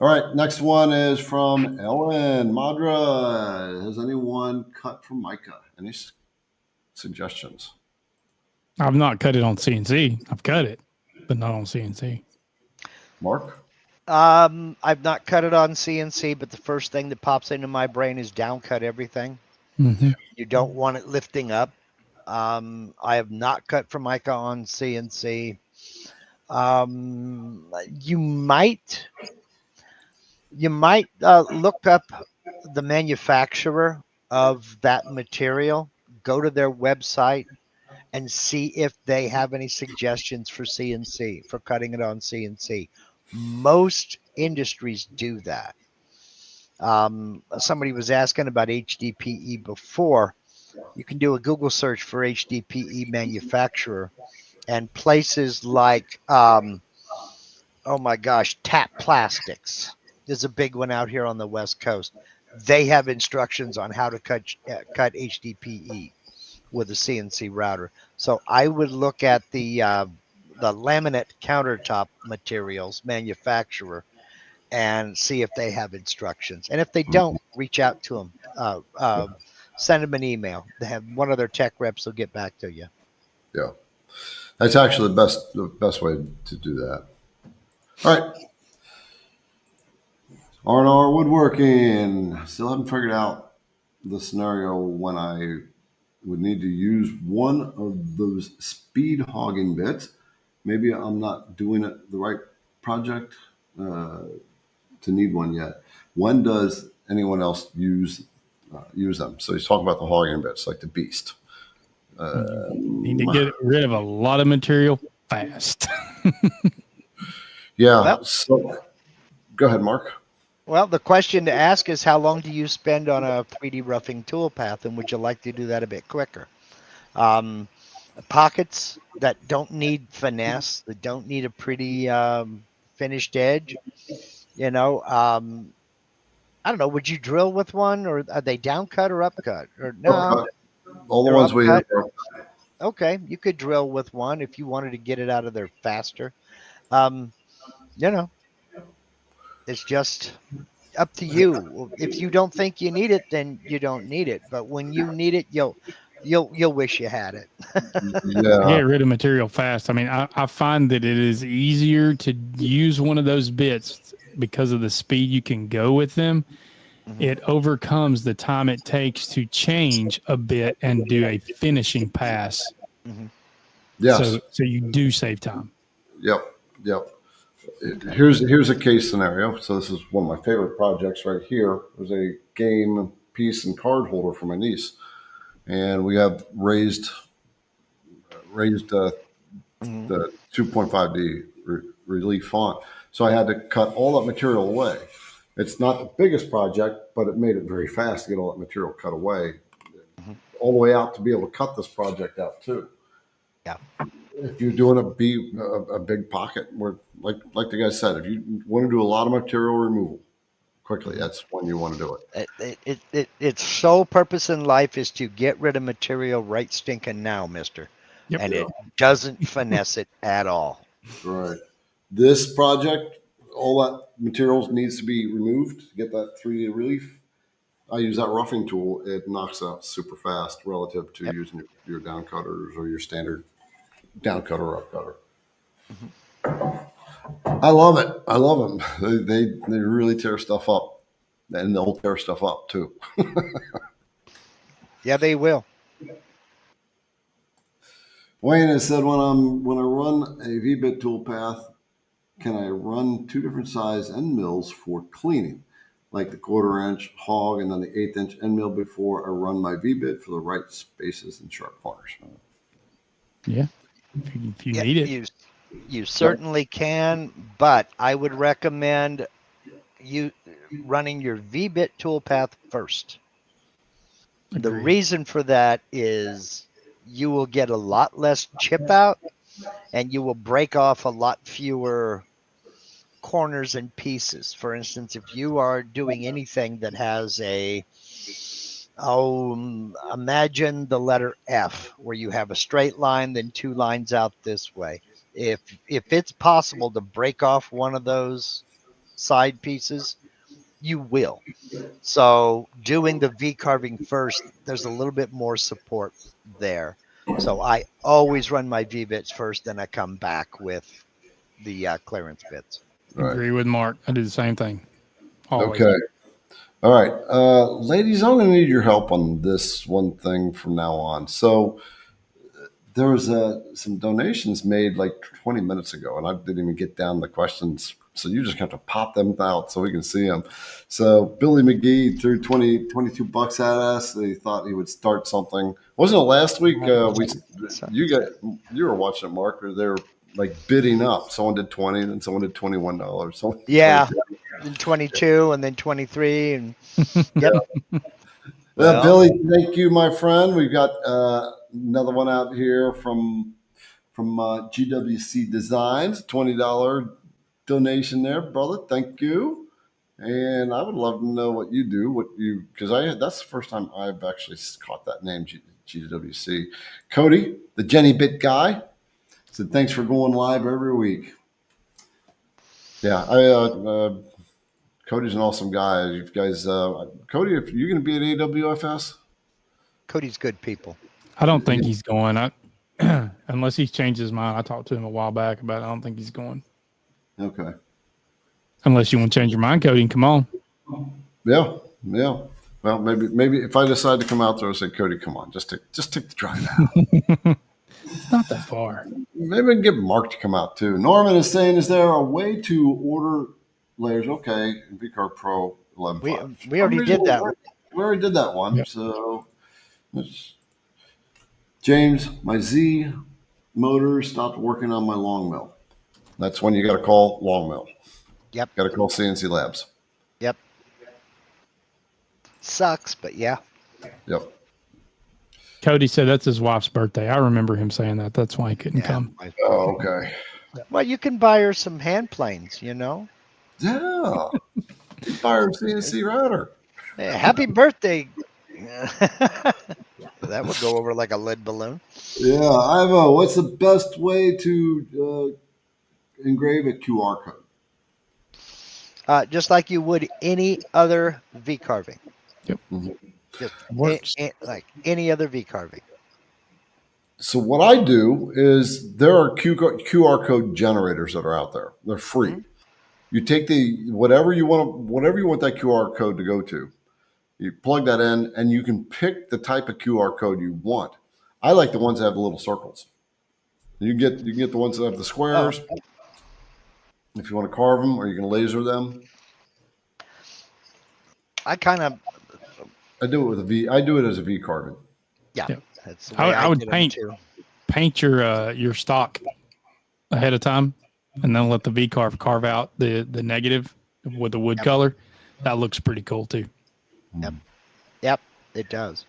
All right. Next one is from Ellen Madra. Has anyone cut from Micah? Any suggestions? I've not cut it on CNC. I've cut it, but not on CNC. Mark? I've not cut it on CNC, but the first thing that pops into my brain is downcut everything. Mm-hmm. You don't want it lifting up. I have not cut Formica on CNC. You might look up the manufacturer of that material, go to their website, and see if they have any suggestions for CNC, for cutting it on CNC. Most industries do that. Somebody was asking about HDPE before. You can do a Google search for HDPE manufacturer, and places like, oh my gosh, Tap Plastics is a big one out here on the West Coast. They have instructions on how to cut HDPE with a CNC router. So I would look at the laminate countertop materials manufacturer and see if they have instructions. And if they don't, reach out to them. Send them an email. They have one of their tech reps will get back to you. Yeah, that's actually the best way to do that. All right. R&R Woodworking. Still haven't figured out the scenario when I would need to use one of those speed hogging bits. Maybe I'm not doing it the right project to need one yet. When does anyone else use them? So he's talking about the hogging bits, like the Beast. Need to get rid of a lot of material fast. Yeah. Well, So go ahead, Mark. Well, the question to ask is how long do you spend on a 3D roughing toolpath, and would you like to do that a bit quicker? Pockets that don't need finesse, that don't need a pretty finished edge, I don't know, would you drill with one, or are they down cut or up cut? Or no? All the They're ones we have. Okay, you could drill with one if you wanted to get it out of there faster. It's just up to you. If you don't think you need it, then you don't need it. But when you need it, you'll wish you had it. Yeah. Get rid of material fast. I mean, I find that it is easier to use one of those bits because of the speed you can go with them. Mm-hmm. It overcomes the time it takes to change a bit and do a finishing pass. Mm-hmm. Yes. So you do save time. Yep. Here's a case scenario. So this is one of my favorite projects right here. It was a game piece and card holder for my niece, and we have raised the 2.5D relief font. So I had to cut all that material away. It's not the biggest project, but it made it very fast to get all that material cut away, all the way out to be able to cut this project out too. Yeah. If you're doing a big pocket, where like the guy said, if you want to do a lot of material removal quickly, that's when you want to do it. Its sole purpose in life is to get rid of material right stinking now, mister. Yep. And it doesn't finesse it at all. Right. This project, all that materials needs to be removed to get that 3D relief. I use that roughing tool. It knocks out super fast relative to using your down cutters or your standard down cutter or up cutter. I love it. I love them. They really tear stuff up, and they'll tear stuff up too. Yeah, they will. Wayne has said, when I run a V-bit toolpath, can I run two different size end mills for cleaning, like the 1/4 inch hog and then the 1/8 inch end mill before I run my V-bit for the right spaces and sharp corners? Yeah. If you need it. You certainly can, but I would recommend you running your V-bit toolpath first. Agreed. The reason for that is you will get a lot less chip out, and you will break off a lot fewer corners and pieces. For instance, if you are doing anything that has imagine the letter F, where you have a straight line, then two lines out this way. If it's possible to break off one of those side pieces, you will. So doing the V carving first, there's a little bit more support there. So I always run my V bits first, then I come back with the clearance bits. Right. Agree with Mark. I do the same thing. Always. Okay. All right. Ladies, I'm going to need your help on this one thing from now on. So there was some donations made like 20 minutes ago, and I didn't even get down the questions. So you just have to pop them out so we can see them. So Billy McGee threw $22 at us. He thought he would start something. Wasn't it last week? You were watching it, Mark. They were like bidding up. Someone did 20, and someone did $21. Someone did Yeah, 22. and 22, and then 23, and yep. Well, Billy, thank you, my friend. We've got another one out here from from GWC Designs, $20 donation there, brother. Thank you. And I would love to know what you do, because that's the first time I've actually caught that name, GWC. Cody, the Jenny Bit guy, said thanks for going live every week. Yeah, Cody's an awesome guy. You guys, Cody, if you're going to be at AWFS, Cody's good people. I don't think he's going. Unless he's changed his mind. I talked to him a while back about it. I don't think he's going. Okay. Unless you want to change your mind, Cody, come on. Yeah. Well, maybe if I decide to come out there, I'll say, Cody, come on, just take the drive out. It's not that far. Maybe we can get Mark to come out too. Norman is saying, is there a way to order layers? Okay, in VCarve Pro 11.5. We already did that. We already did that one. Yep. So, James, my Z motor stopped working on my long mill. That's when you got to call long mill. Yep. Got to call CNC Labs. Yep. Sucks, but yeah. Yep. Cody said that's his wife's birthday. I remember him saying that. That's why he couldn't come. Oh, okay. Well, you can buy her some hand planes, you know. Yeah. Fire CNC router. Hey, happy birthday. That would go over like a lead balloon. Yeah, Ivo, what's the best way to engrave a QR code? Just like you would any other V carving. Yep. Just Works. like any other V carving. So what I do is there are QR code generators that are out there. They're free. Mm-hmm. You take whatever you want that QR code to go to. You plug that in, and you can pick the type of QR code you want. I like the ones that have the little circles. You can get the ones that have the squares. Oh. If you want to carve them, or you can laser them. I do it with a V. I do it as a V carving. Yeah, yeah. That's I would paint your stock ahead of time, and then let the VCarve carve out the negative with the wood color. That looks pretty cool too. Yep, it does.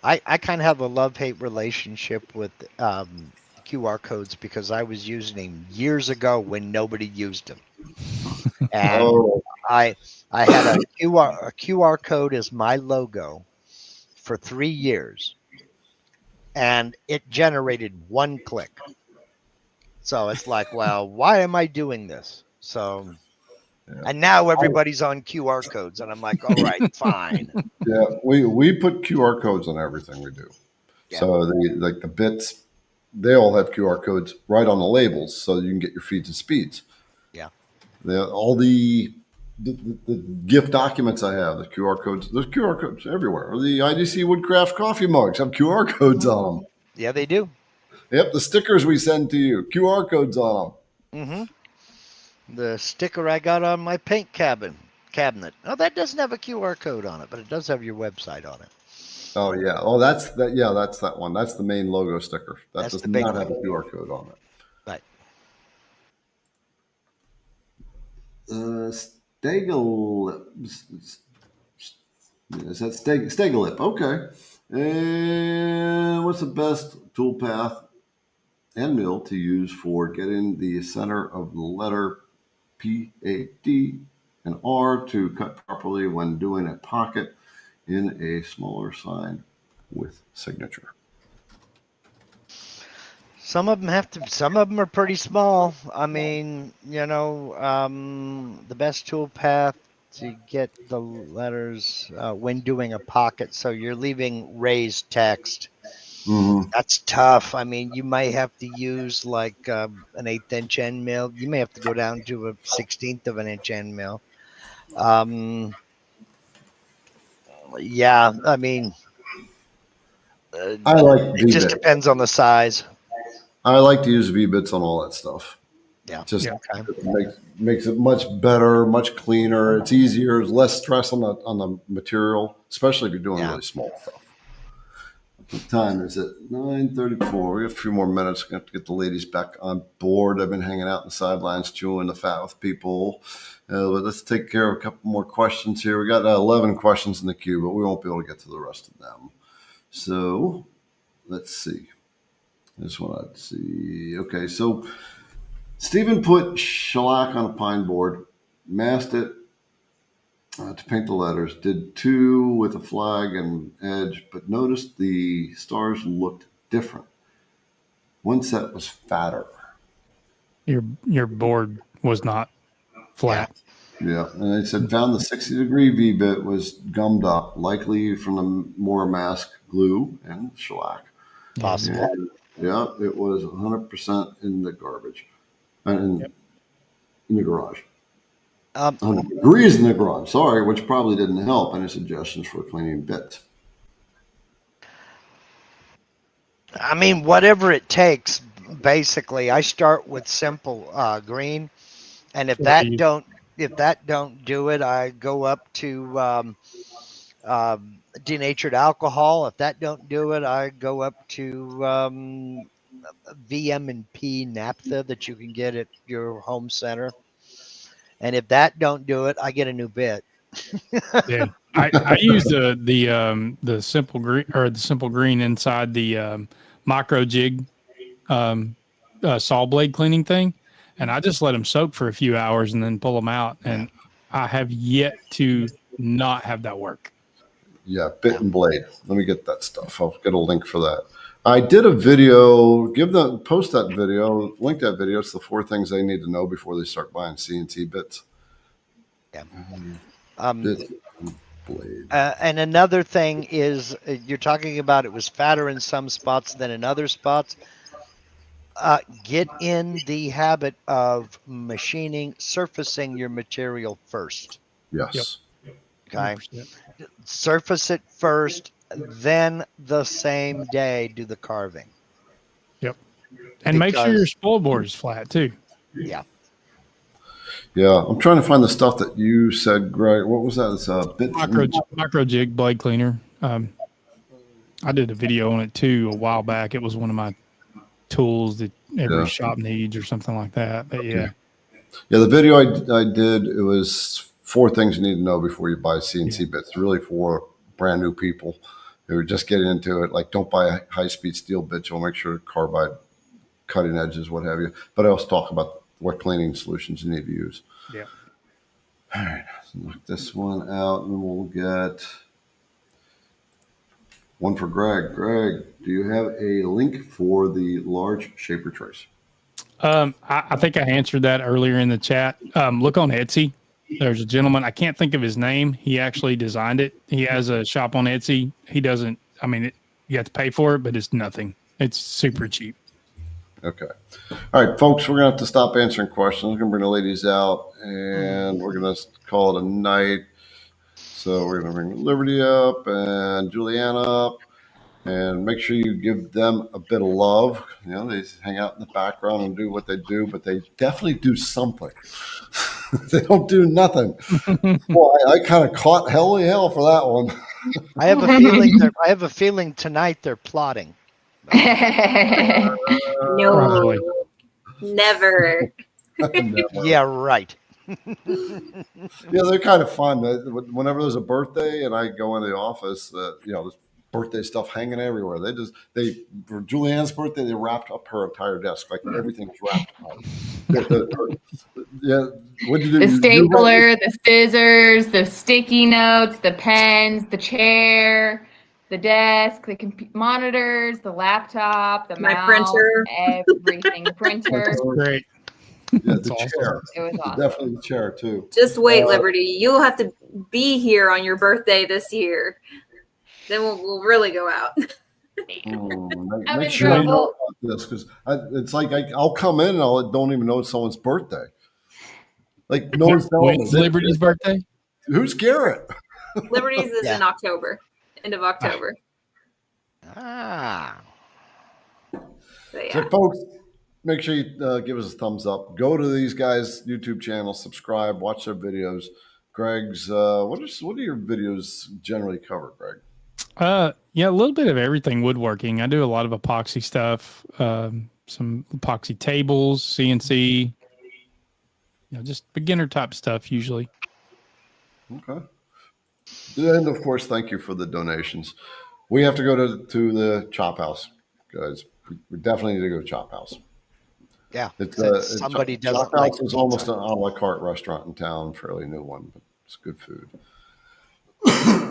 I kind of have a love-hate relationship with QR codes because I was using them years ago when nobody used them. And I had a QR code as my logo for 3 years, and it generated one click. So it's like, well, why am I doing this? So, and now everybody's on QR codes, and I'm like, all right, fine. Yeah, we put QR codes on everything we do. Yeah. So the bits, they all have QR codes right on the labels, so you can get your feeds and speeds. Yeah. All the gift documents I have, the QR codes, there's QR codes everywhere. The IDC Woodcraft coffee mugs have QR codes on them. Yeah, they do. Yep, the stickers we send to you, QR codes on them. Mm-hmm. The sticker I got on my paint cabinet. Oh, that doesn't have a QR code on it, but it does have your website on it. Oh yeah. Oh, that's that. Yeah, that's that one. That's the main logo sticker. That does not have a QR code on it. Right. Stegalip. Is that Stegalip? Okay. And what's the best toolpath and mill to use for getting the center of the letter P, A, D, and R to cut properly when doing a pocket in a smaller sign with signature? Some of them are pretty small. I mean, the best tool path to get the letters when doing a pocket, so you're leaving raised text. Mm-hmm. That's tough. I mean, you might have to use like an 1/8 inch end mill. You may have to go down to a 1/16 of an inch end mill. Yeah, I mean, it just depends on the size. I like to use V-bits on all that stuff. Yeah, makes it much better, much cleaner. It's easier, less stress on the material, especially if you're doing really small stuff. What time is it? 9:34. We have a few more minutes. We have to get the ladies back on board. I've been hanging out in the sidelines, chewing the fat with people. Let's take care of a couple more questions here. We got 11 questions in the queue, but we won't be able to get to the rest of them. So let's see. This one I'd see. Okay, so Stephen put shellac on a pine board, masked it to paint the letters, did 2 with a flag and edge, but noticed the stars looked different. One set was fatter. Your board was not flat. Yeah, and they said found the 60-degree V-bit was gummed up, likely from the more mask glue and shellac. Possible. And, yeah, it was 100% in the garbage, in the garage. 100 degrees in the garage. Sorry, which probably didn't help. Any suggestions for cleaning bits? I mean, whatever it takes. Basically, I start with simple green, and if that don't do it, I go up to denatured alcohol. If that don't do it, I go up to VM&P naphtha that you can get at your home center. And if that don't do it, I get a new bit. Yeah, I use the simple green or the simple green inside the micro jig saw blade cleaning thing, and I just let them soak for a few hours and then pull them out. And I have yet to not have that work. Yeah, bit and blade. Let me get that stuff. I'll get a link for that. I did a video. Post that video. Link that video. It's the 4 things they need to know before they start buying CNC bits. Yeah. Bit and blade. And another thing is you're talking about it was fatter in some spots than in other spots. Get in the habit of surfacing your material first. Yes. Okay. 100%. Surface it first, then the same day do the carving. Yep. And make sure your spoil board is flat too. Yeah. Yeah, I'm trying to find the stuff that you said, Greg. What was that? It's a bit Micro jig blade cleaner. I did a video on it too a while back. It was one of my tools that every shop needs or something like that. But yeah. Yeah, the video I did, it was 4 things you need to know before you buy CNC bits. Really for brand new people who are just getting into it. Like, don't buy a high-speed steel bit. You'll make sure carbide cutting edges, what have you. But I also talk about what cleaning solutions you need to use. Yeah. All right, so knock this one out, and then we'll get one for Greg. Greg, do you have a link for the large shaper trace? I think I answered that earlier in the chat. Look on Etsy. There's a gentleman, I can't think of his name. He actually designed it. He has a shop on Etsy. He doesn't, you have to pay for it, but it's nothing. It's super cheap. Okay. All right, folks, we're going to have to stop answering questions. We're going to bring the ladies out, and we're going to call it a night. So we're going to bring Liberty up and Juliana up, and make sure you give them a bit of love. You know, they hang out in the background and do what they do, but they definitely do something. They don't do nothing. Boy, I kind of caught hell for that one. I have a feeling tonight they're plotting. No, Probably. never. Yeah, right. Yeah, they're kind of fun. Whenever there's a birthday and I go into the office, there's birthday stuff hanging everywhere. For Julianne's birthday, they wrapped up her entire desk. Like everything's wrapped up. What did you do? The stapler, the scissors, the sticky notes, the pens, the chair, the desk, the monitors, the laptop, the My mouse, printer. everything. The printer. That's great. Yeah, That's the awesome. chair. It was awesome. Definitely the chair, too. Just wait, Liberty. You'll have to be here on your birthday this year. Then we'll really go out. I'm Make in sure you know trouble. about this, because it's like I'll come in and I don't even know it's someone's birthday. Like, no one's telling When's me. Liberty's birthday? Who's Garrett? Liberty's is in October, end of October. Ah. So yeah. So, folks, make sure you give us a thumbs up. Go to these guys' YouTube channel, subscribe, watch their videos. Greg's, what do your videos generally cover, Greg? Yeah, a little bit of everything woodworking. I do a lot of epoxy stuff, some epoxy tables, CNC, just beginner type stuff usually. Okay. And, of course, thank you for the donations. We have to go to the chop house, guys. we definitely need to go to Chop House. Yeah, Somebody doesn't Chop like House is pizza. almost an a la carte restaurant in town, fairly new one, but it's good food.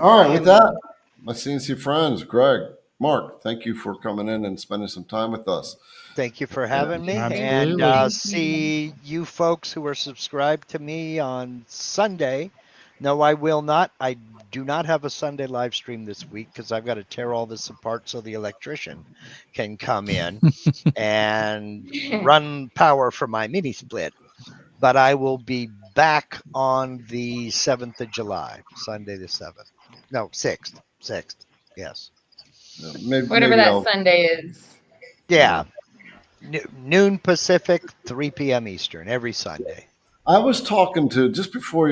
All right, with that, my CNC friends, Greg, Mark, thank you for coming in and spending some time with us. Thank you for having me, Absolutely. and see you folks who are subscribed to me on Sunday. No, I will not. I do not have a Sunday live stream this week because I've got to tear all this apart so the electrician can come in and run power for my mini split. But I will be back on the 7th of July, Sunday the 7th. No, 6th. 6th. Yes. Whatever that Sunday is. Yeah. Noon Pacific, 3 p.m. Eastern, every Sunday. I was talking to, just before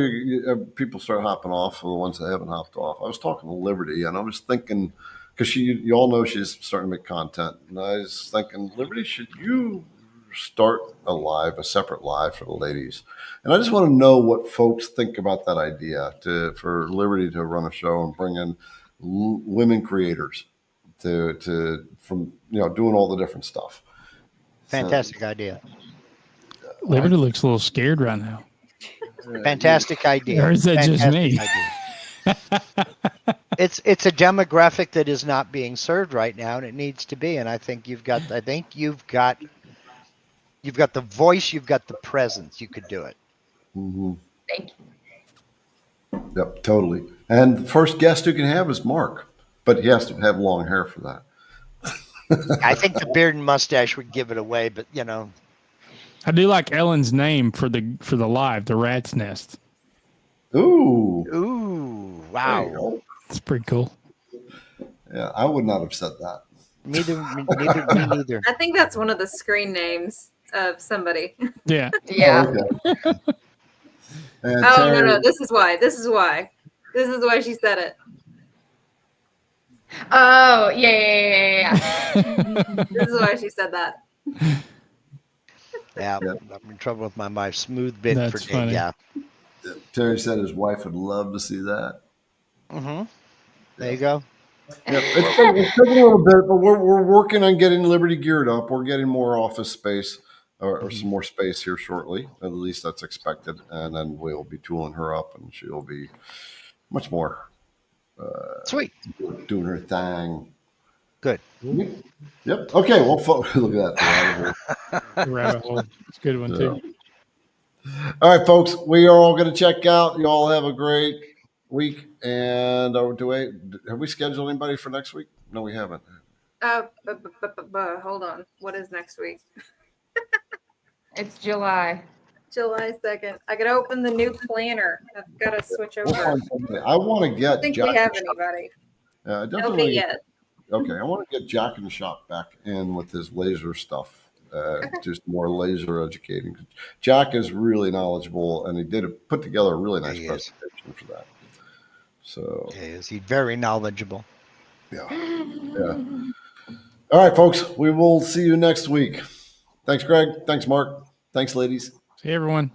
people start hopping off, for the ones that haven't hopped off, I was talking to Liberty, and I was thinking, because you all know she's starting to make content, and I was thinking, Liberty, should you start a separate live for the ladies? And I just want to know what folks think about that idea for Liberty to run a show and bring in women creators from doing all the different stuff. Fantastic idea. Liberty looks a little scared right now. Fantastic idea. Or is that just me? It's a demographic that is not being served right now, and it needs to be. And I think you've got the voice, you've got the presence. You could do it. Mm-hmm. Thank you. Yep, totally. And the first guest you can have is Mark, but he has to have long hair for that. I think the beard and mustache would give it away, but I do like Ellen's name for the live, the Rat's Nest. Ooh, wow, it's pretty cool. Yeah, I would not have said that. Me neither. I think that's one of the screen names of somebody. Yeah. Yeah. Oh, okay. And Oh, Terry, no. This is why she said it. Oh, yeah. This is why she said that. Yeah, I'm in trouble with my smooth bit That's for funny. yeah. Terry said his wife would love to see that. Mm-hmm. There you go. Yeah, it's taking a little bit, but we're working on getting Liberty geared up. We're getting more office space or some more space here shortly. At least that's expected. And then we'll be tooling her up, and she'll be much more Sweet. doing her thing. Good. Yep. Okay. Well, look at that. Rabbit hole. It's a good one, too. All right, folks. We are all going to check out. You all have a great week. And have we scheduled anybody for next week? No, we haven't. Hold on. What is next week? It's July. July 2nd. I gotta open the new planner. I've got to switch over. I want to get. I think we have anybody. Nobody yet. Okay, I want to get Jack in the shop back in with his laser stuff. Just more laser educating. Jack is really knowledgeable, and he put together a really nice presentation for that. So is he very knowledgeable? Yeah. All right, folks. We will see you next week. Thanks, Greg. Thanks, Mark. Thanks, ladies. See you, everyone.